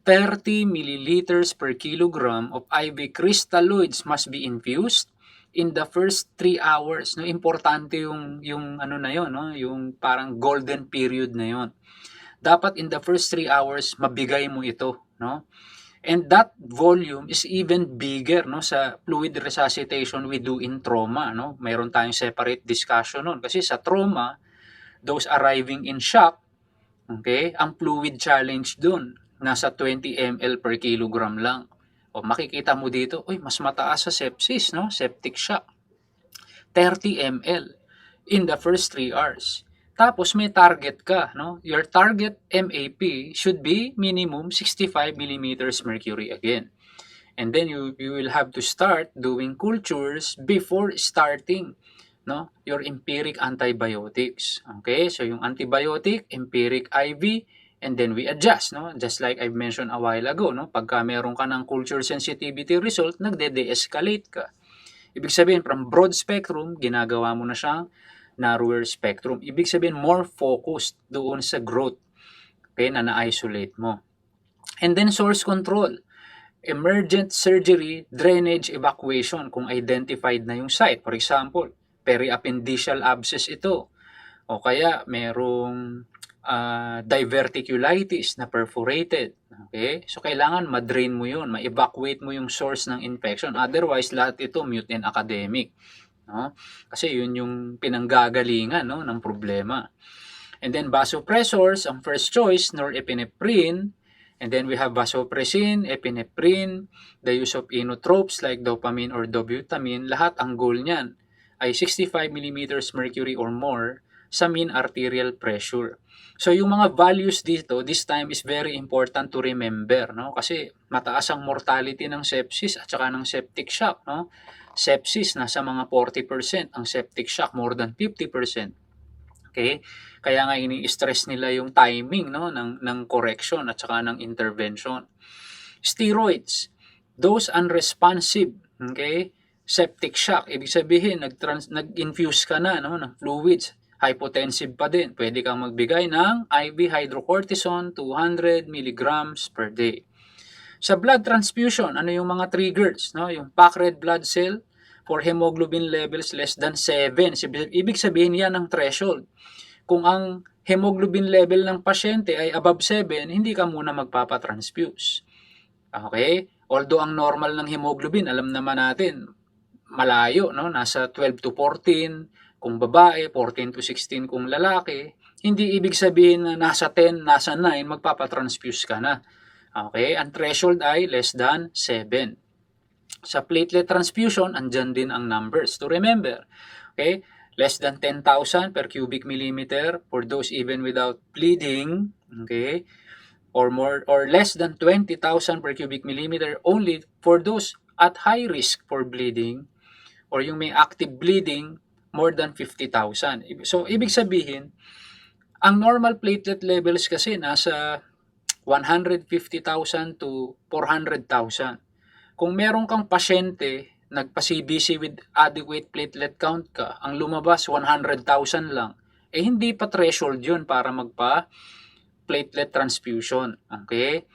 30 milliliters per kilogram of IV crystalloids must be infused in the first 3 hours. No, importante yung ano na yon, no, yung parang golden period na yon. Dapat in the first 3 hours mabigay mo ito, no? And that volume is even bigger, no, sa fluid resuscitation we do in trauma, no? Mayroon tayong separate discussion noon kasi sa trauma, those arriving in shock, okay, ang fluid challenge dun nasa 20 ml per kilogram lang. O makikita mo dito, mas mataas sa sepsis, no? Septic shock. 30 ml in the first 3 hours. Tapos may target ka, no? Your target MAP should be minimum 65 millimeters mercury again. And then you will have to start doing cultures before starting, no, your empiric antibiotics. Okay? So yung antibiotic, empiric IV, and then we adjust, no? Just like I've mentioned a while ago, no? Pagka meron ka ng culture sensitivity result, nagde-de-escalate ka. Ibig sabihin, from broad spectrum, ginagawa mo na siyang narrower spectrum. Ibig sabihin, more focused doon sa growth, okay, na na-isolate mo. And then source control. Emergent surgery, drainage, evacuation kung identified na yung site. For example, periappendiceal abscess ito. O kaya merong diverticulitis na perforated. Okay? So, kailangan ma-drain mo yun, ma-evacuate mo yung source ng infection. Otherwise, lahat ito mute and academic. No? Kasi yun yung pinanggagalingan, no, ng problema. And then vasopressors, ang first choice, norepinephrine, And then we have vasopressin, epinephrine, the use of inotropes like dopamine or dobutamine. Lahat ang goal niyan ay 65 millimeters mercury or more sa mean arterial pressure. So yung mga values dito, this time is very important to remember, no? Kasi mataas ang mortality ng sepsis at saka ng septic shock, no? Sepsis nasa mga 40%, ang septic shock more than 50%. Okay? Kaya nga ini-stress nila yung timing, no, ng correction at saka ng intervention. Steroids, those unresponsive, okay? Septic shock, ibig sabihin nag-infuse ka na, no, ng fluids, hypotensive pa din. Pwede kang magbigay ng IV hydrocortisone 200 mg per day. Sa blood transfusion, ano yung mga triggers, no? Yung packed red blood cell for hemoglobin levels less than 7. Ibig sabihin yan ang threshold. Kung ang hemoglobin level ng pasyente ay above 7, hindi ka muna magpapatransfuse. Okay? Although ang normal ng hemoglobin, alam naman natin, malayo, no? Nasa 12 to 14 kung babae, 14 to 16 kung lalaki. Hindi ibig sabihin na nasa 10, nasa 9, magpapatransfuse ka na. Okay? Ang threshold ay less than 7. Sa platelet transfusion, andyan din ang numbers to remember. Okay? Less than 10,000 per cubic millimeter for those even without bleeding. Okay? Or more or less than 20,000 per cubic millimeter only for those at high risk for bleeding, or yung may active bleeding more than 50,000. So, ibig sabihin, ang normal platelet levels kasi nasa 150,000 to 400,000. Kung meron kang pasyente, nagpa-CBC with adequate platelet count ka, ang lumabas 100,000 lang, eh hindi pa threshold yun para magpa-platelet transfusion. Okay?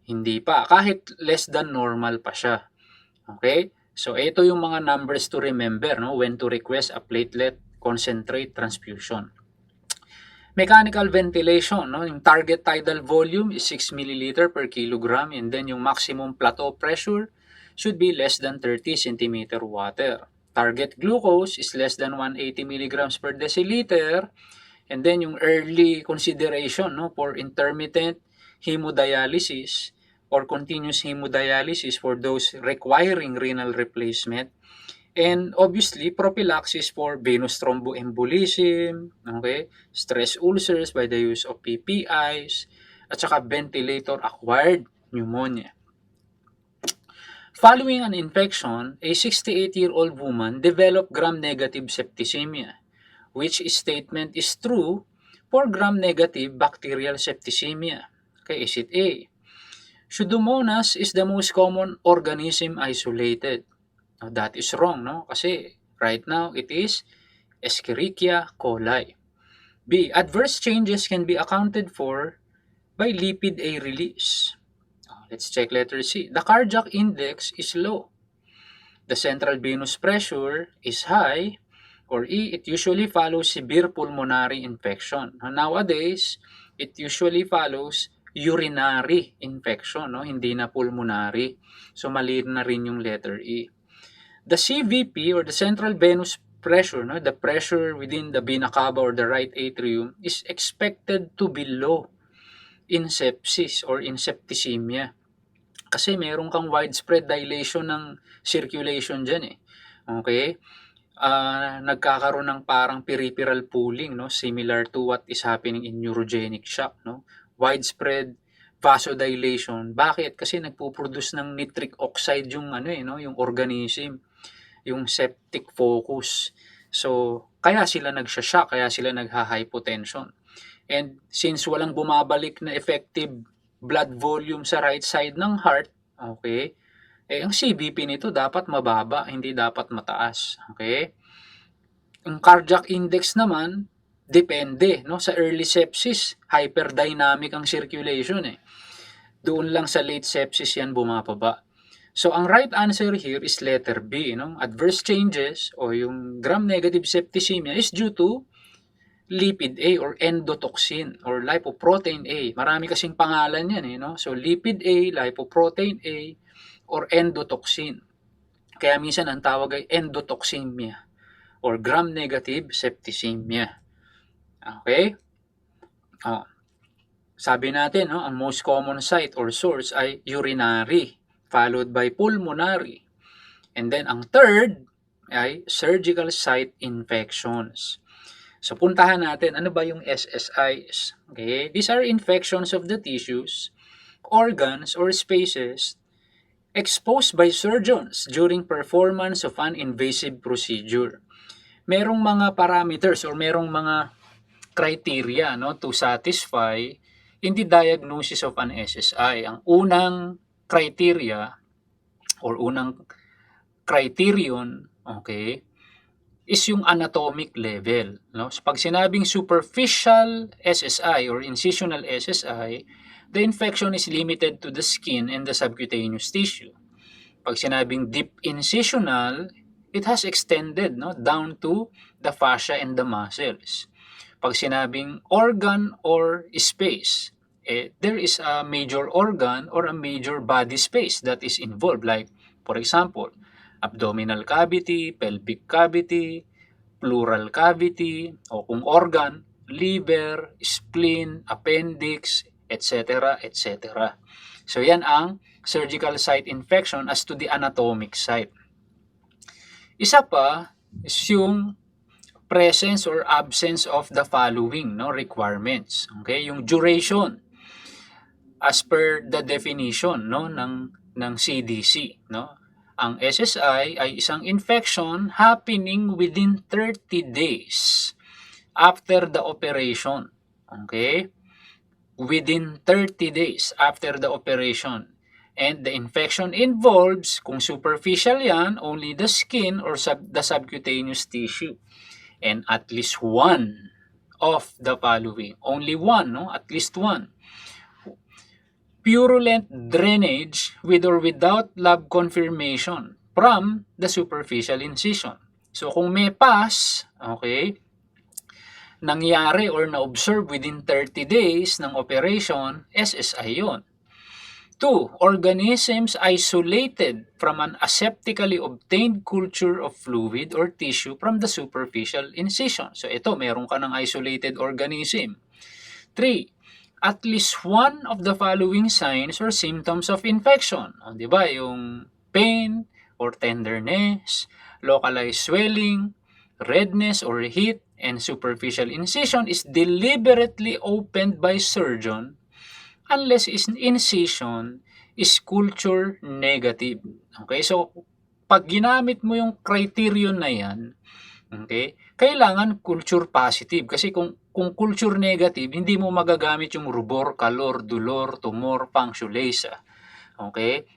Hindi pa. Kahit less than normal pa siya. Okay? So, ito yung mga numbers to remember, no, when to request a platelet concentrate transfusion. Mechanical ventilation, no, yung target tidal volume is 6 ml per kilogram, and then yung maximum plateau pressure should be less than 30 cm water. Target glucose is less than 180 mg per deciliter, and then yung early consideration, no, for intermittent hemodialysis or continuous hemodialysis for those requiring renal replacement, and obviously prophylaxis for venous thromboembolism, okay, stress ulcers by the use of PPIs, at saka ventilator acquired pneumonia. Following an infection, a 68-year-old woman developed gram-negative septicemia, which statement is true for gram-negative bacterial septicemia. Okay, is it A? Pseudomonas is the most common organism isolated. Now, that is wrong, no? Kasi right now it is Escherichia coli. B. Adverse changes can be accounted for by lipid A release. Let's check letter C. The cardiac index is low. The central venous pressure is high. Or E. It usually follows severe pulmonary infection. Nowadays, it usually follows urinary infection, no? Hindi na pulmonary. So, mali na rin yung letter E. The CVP or the central venous pressure, no, the pressure within the vena cava or the right atrium is expected to be low in sepsis or in septicemia. Kasi meron kang widespread dilation ng circulation dyan eh. Okay? Nagkakaroon ng parang peripheral pooling, no, similar to what is happening in neurogenic shock, no? Widespread vasodilation. Bakit? Kasi nagpo-produce ng nitric oxide yung no, yung organism, yung septic focus. So, kaya sila nagsha-shock, kaya sila nagha-hypotension. And since walang bumabalik na effective blood volume sa right side ng heart, okay, eh ang CVP nito dapat mababa, hindi dapat mataas. Okay? Ang cardiac index naman, depende, no, sa early sepsis, hyperdynamic ang circulation eh. Doon lang sa late sepsis yan bumababa. So ang right answer here is letter B, no? Adverse changes o yung gram-negative septicemia is due to lipid A or endotoxin or lipoprotein A. Marami kasing pangalan yan eh, no? So lipid A, lipoprotein A, or endotoxin. Kaya minsan ang tawag ay endotoxemia or gram-negative septicemia. Okay? Oh. Sabi natin, no, ang most common site or source ay urinary, followed by pulmonary. And then ang third ay surgical site infections. So puntahan natin, ano ba yung SSIs? Okay, these are infections of the tissues, organs, or spaces exposed by surgeons during performance of an invasive procedure. Merong mga parameters or merong mga criteria, no, to satisfy in the diagnosis of an SSI. Ang unang criteria or unang criterion, okay, is yung anatomic level. No? So pag sinabing superficial SSI or incisional SSI, the infection is limited to the skin and the subcutaneous tissue. Pag sinabing deep incisional, it has extended, no, down to the fascia and the muscles. Pag sinabing organ or space, there is a major organ or a major body space that is involved. Like, for example, abdominal cavity, pelvic cavity, pleural cavity, o kung organ, liver, spleen, appendix, etc., etc. So yan ang surgical site infection as to the anatomic site. Isa pa is yung presence or absence of the following, no, requirements. Okay, yung duration as per the definition, no, ng CDC, no. Ang SSI ay isang infection happening within 30 days after the operation. Okay? Within 30 days after the operation. And the infection involves, kung superficial yan, only the skin or the subcutaneous tissue. And at least one of the following. Only one, no? At least one. Purulent drainage with or without lab confirmation from the superficial incision. So kung may pus, okay, nangyari or na-observe within 30 days ng operation, SSI yun. 2. Organisms isolated from an aseptically obtained culture of fluid or tissue from the superficial incision. So ito, meron ka ng isolated organism. 3. At least one of the following signs or symptoms of infection. O, di ba? Yung pain or tenderness, localized swelling, redness or heat, and superficial incision is deliberately opened by surgeon unless incision is culture negative. Okay? So, pag ginamit mo yung criterion na yan, okay, kailangan culture positive. Kasi kung culture negative, hindi mo magagamit yung rubor, calor, dolor, tumor, punctulesa. Okay?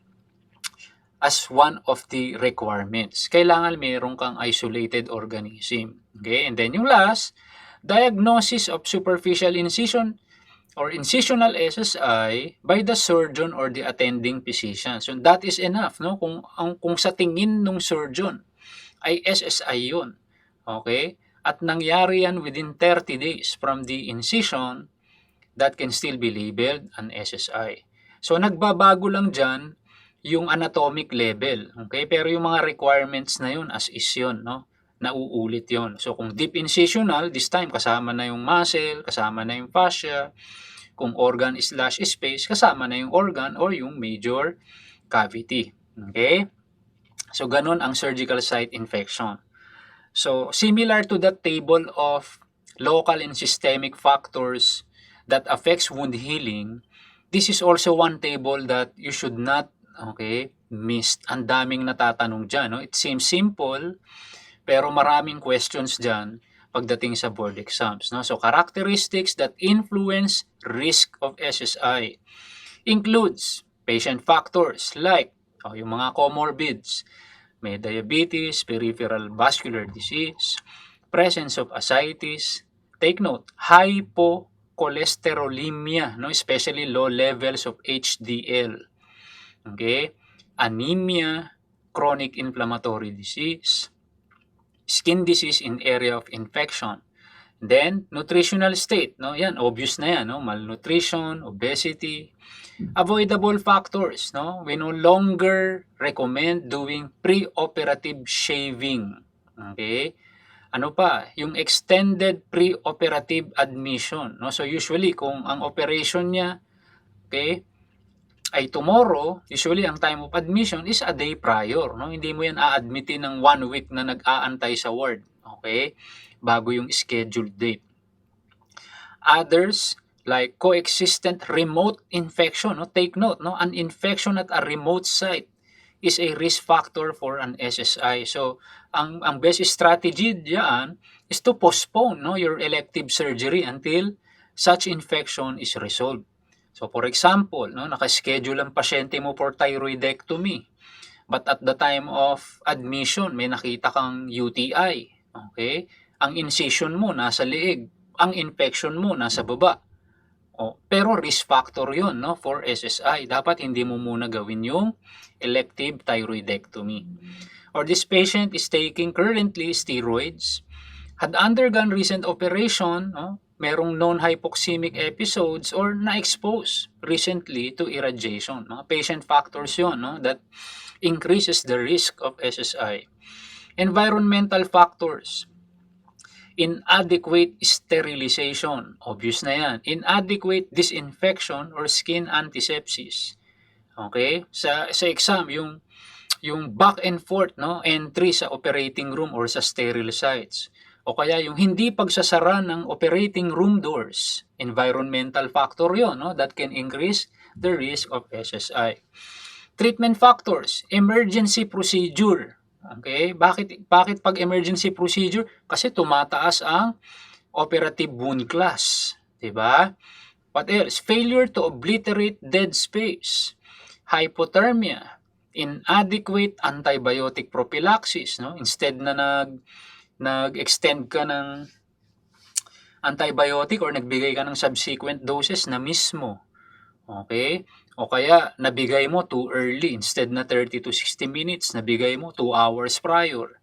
As one of the requirements. Kailangan mayroon kang isolated organism. Okay? And then yung last, diagnosis of superficial incision or incisional SSI by the surgeon or the attending physician. So that is enough, no? Kung sa tingin ng surgeon ay SSI 'yun. Okay? At nangyari yan within 30 days from the incision, that can still be labeled an SSI. So nagbabago lang dyan yung anatomic level. Okay? Pero yung mga requirements na yun as is yun, no? Nauulit yon. So kung deep incisional, this time kasama na yung muscle, kasama na yung fascia. Kung organ slash space, kasama na yung organ or yung major cavity. Okay? So ganun ang surgical site infection. So similar to the table of local and systemic factors that affects wound healing, this is also one table that you should not, okay, miss. Ang daming natatanong dyan. No? It seems simple, pero maraming questions dyan pagdating sa board exams. No? So, characteristics that influence risk of SSI includes patient factors like yung mga comorbids, may diabetes, peripheral vascular disease, presence of ascites. Take note, hypocholesterolemia, no? Especially low levels of HDL. Okay? Anemia, chronic inflammatory disease, skin disease in area of infection. Then, nutritional state, no? Yan, obvious na yan, no? Malnutrition, obesity. Avoidable factors, no? We no longer recommend doing pre-operative shaving. Okay? Ano pa, yung extended pre-operative admission, no? So usually kung ang operation niya, okay, ay tomorrow, usually ang time of admission is a day prior, no? Hindi mo yan a-admitin ng 1 week na nag-aantay sa ward, okay? Bago yung scheduled date. Others, like coexistent remote infection, no? Take note, no? An infection at a remote site is a risk factor for an SSI. So, ang best strategy diyan is to postpone, no, your elective surgery until such infection is resolved. So, for example, no, naka-schedule ang pasyente mo for thyroidectomy. But at the time of admission, may nakita kang UTI. Okay? Ang incision mo nasa leeg, ang infection mo nasa baba. Pero risk factor 'yon, no, for SSI. Dapat hindi mo muna gawin yung elective thyroidectomy. Or this patient is taking currently steroids, had undergone recent operation, no, merong non-hypoxemic episodes or na-expose recently to irradiation. Mga patient factors yon, no, that increases the risk of SSI. Environmental factors. Inadequate sterilization. Obvious na yan. Inadequate disinfection or skin antisepsis. Okay? Sa exam, yung back and forth, no, entry sa operating room or sa sterile sites. O kaya yung hindi pagsasara ng operating room doors, environmental factor yon, no, that can increase the risk of SSI. Treatment factors, emergency procedure. Okay? Bakit pag emergency procedure? Kasi tumataas ang operative wound class, 'di ba? What else? Failure to obliterate dead space, hypothermia, inadequate antibiotic prophylaxis, no? Instead na nag-extend ka ng antibiotic or nagbigay ka ng subsequent doses na mismo. Okay? O kaya nabigay mo too early, instead na 30 to 60 minutes, nabigay mo 2 hours prior.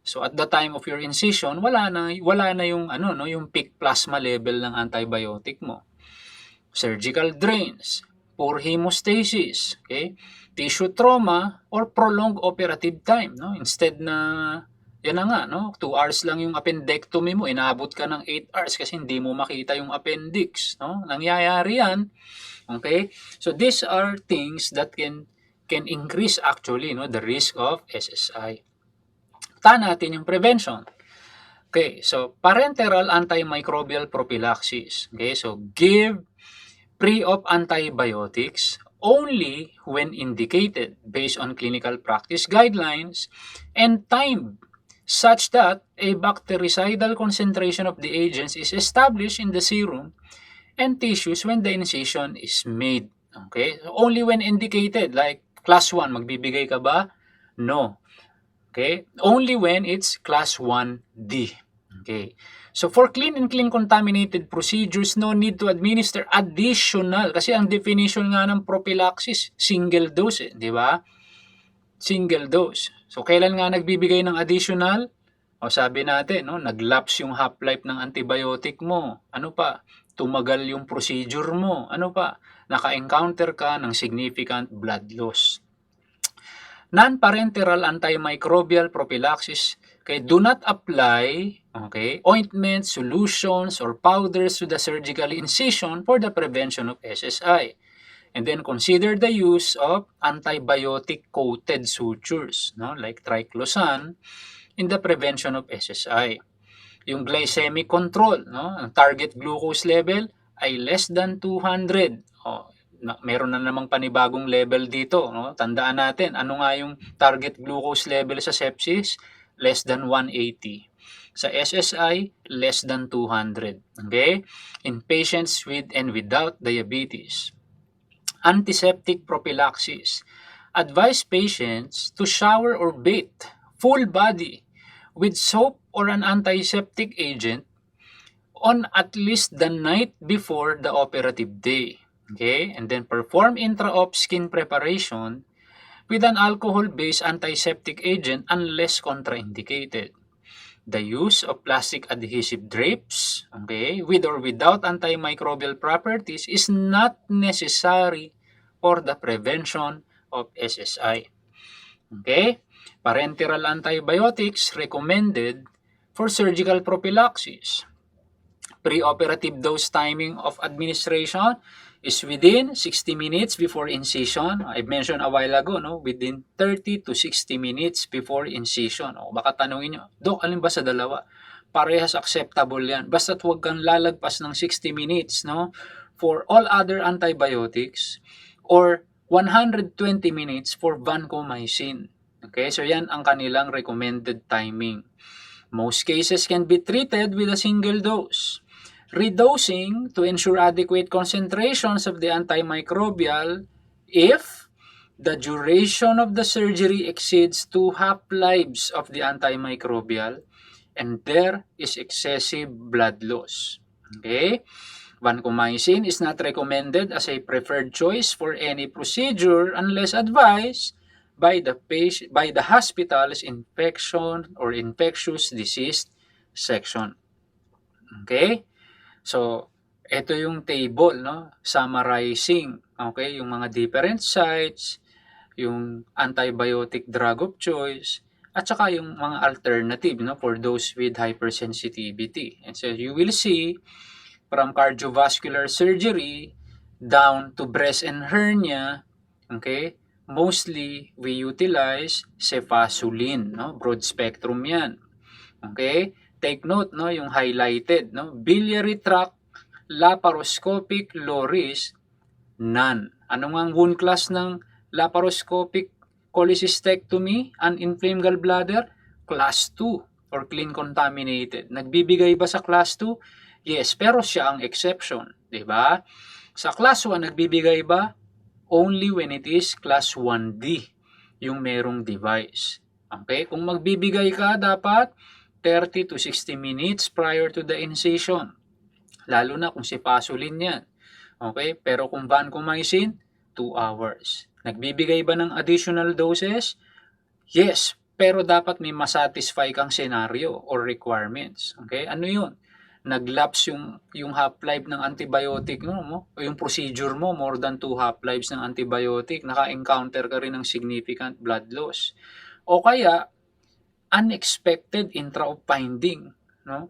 So at the time of your incision, wala na yung yung peak plasma level ng antibiotic mo. Surgical drains, poor hemostasis, okay? Tissue trauma or prolonged operative time, no? Instead na yan na nga, no? 2 hours lang yung appendectomy mo, inaabot ka ng 8 hours kasi hindi mo makita yung appendix, no? Nangyayari yan. Okay? So these are things that can increase actually, no, the risk of SSI. Puntahan natin yung prevention. Okay, so parenteral antimicrobial prophylaxis. Okay, so give pre-op antibiotics only when indicated based on clinical practice guidelines and timed such that a bactericidal concentration of the agents is established in the serum and tissues when the incision is made. Okay? So only when indicated, like class 1, magbibigay ka ba? No. Okay? Only when it's class 1D. Okay? So for clean and clean contaminated procedures, no need to administer additional, kasi ang definition nga ng prophylaxis, single dose, di ba? Single dose. So kailan nga nagbibigay ng additional? O sabi natin, no, nag-lapse yung half-life ng antibiotic mo. Ano pa? Tumagal yung procedure mo. Ano pa? Naka-encounter ka ng significant blood loss. Non-parenteral antimicrobial prophylaxis, okay, do not apply, okay, ointments, solutions, or powders to the surgical incision for the prevention of SSI. And then consider the use of antibiotic-coated sutures, no, like triclosan, in the prevention of SSI. Yung glycemic control, no, ang target glucose level ay less than 200. Meron na namang panibagong level dito, no? Tandaan natin, ano nga yung target glucose level sa sepsis? Less than 180. Sa SSI, less than 200. Okay? In patients with and without diabetes. Antiseptic prophylaxis. Advise patients to shower or bathe full body with soap or an antiseptic agent on at least the night before the operative day. Okay? And then perform intra-op skin preparation with an alcohol-based antiseptic agent unless contraindicated. The use of plastic adhesive drapes, okay, with or without antimicrobial properties is not necessary for the prevention of SSI. Okay? Parenteral antibiotics recommended For surgical prophylaxis, preoperative dose timing of administration is within 60 minutes before incision. I mentioned a while ago, no? Within 30 to 60 minutes before incision. O baka tanungin nyo, Dok, alin ba sa dalawa? Parehas acceptable yan. Basta't huwag kang lalagpas ng 60 minutes, no? For all other antibiotics, or 120 minutes for vancomycin. Okay, so yan ang kanilang recommended timing. Most cases can be treated with a single dose. Redosing to ensure adequate concentrations of the antimicrobial if the duration of the surgery exceeds 2 half-lives of the antimicrobial and there is excessive blood loss. Okay? Vancomycin is not recommended as a preferred choice for any procedure unless advised by the hospital's infection or infectious disease section. Okay? So, ito yung table, no? Summarizing, okay, yung mga different sites, yung antibiotic drug of choice, at saka yung mga alternative, no, for those with hypersensitivity. And so, you will see from cardiovascular surgery down to breast and hernia, okay, mostly we utilize cefazolin, no? Broad spectrum yan. Okay? Take note, no, yung highlighted, no? Biliary tract laparoscopic low risk, none. Ano nga ang wound class ng laparoscopic cholecystectomy and inflamed gallbladder? Class 2 or clean contaminated. Nagbibigay ba sa class 2? Yes, pero siya ang exception, 'di ba? Sa class 1 nagbibigay ba? Only when it is class 1D yung merong device. Okay? Kung magbibigay ka, dapat 30 to 60 minutes prior to the incision. Lalo na kung cefazolin yan. Okay? Pero kung vancomycin, 2 hours. Nagbibigay ba ng additional doses? Yes, pero dapat may masatisfy kang scenario or requirements. Okay? Ano yun? Nag-lapse yung half-life ng antibiotic mo, o yung procedure mo, more than 2 half-lives ng antibiotic, naka-encounter ka rin ng significant blood loss. O kaya, unexpected intra-op finding, no?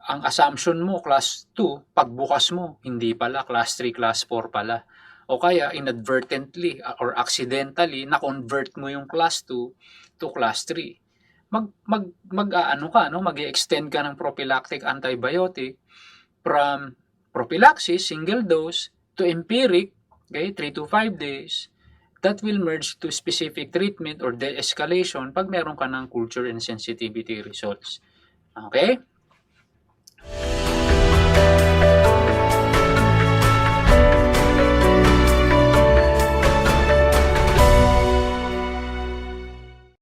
Ang assumption mo, class 2, pagbukas mo, hindi pala, class 3, class 4 pala. O kaya, inadvertently or accidentally, na-convert mo yung class 2 to class 3. Mag-extend ka ng prophylactic antibiotic from prophylaxis, single dose, to empiric, okay, 3 to 5 days. That will merge to specific treatment or de-escalation pag meron ka ng culture and sensitivity results. Okay?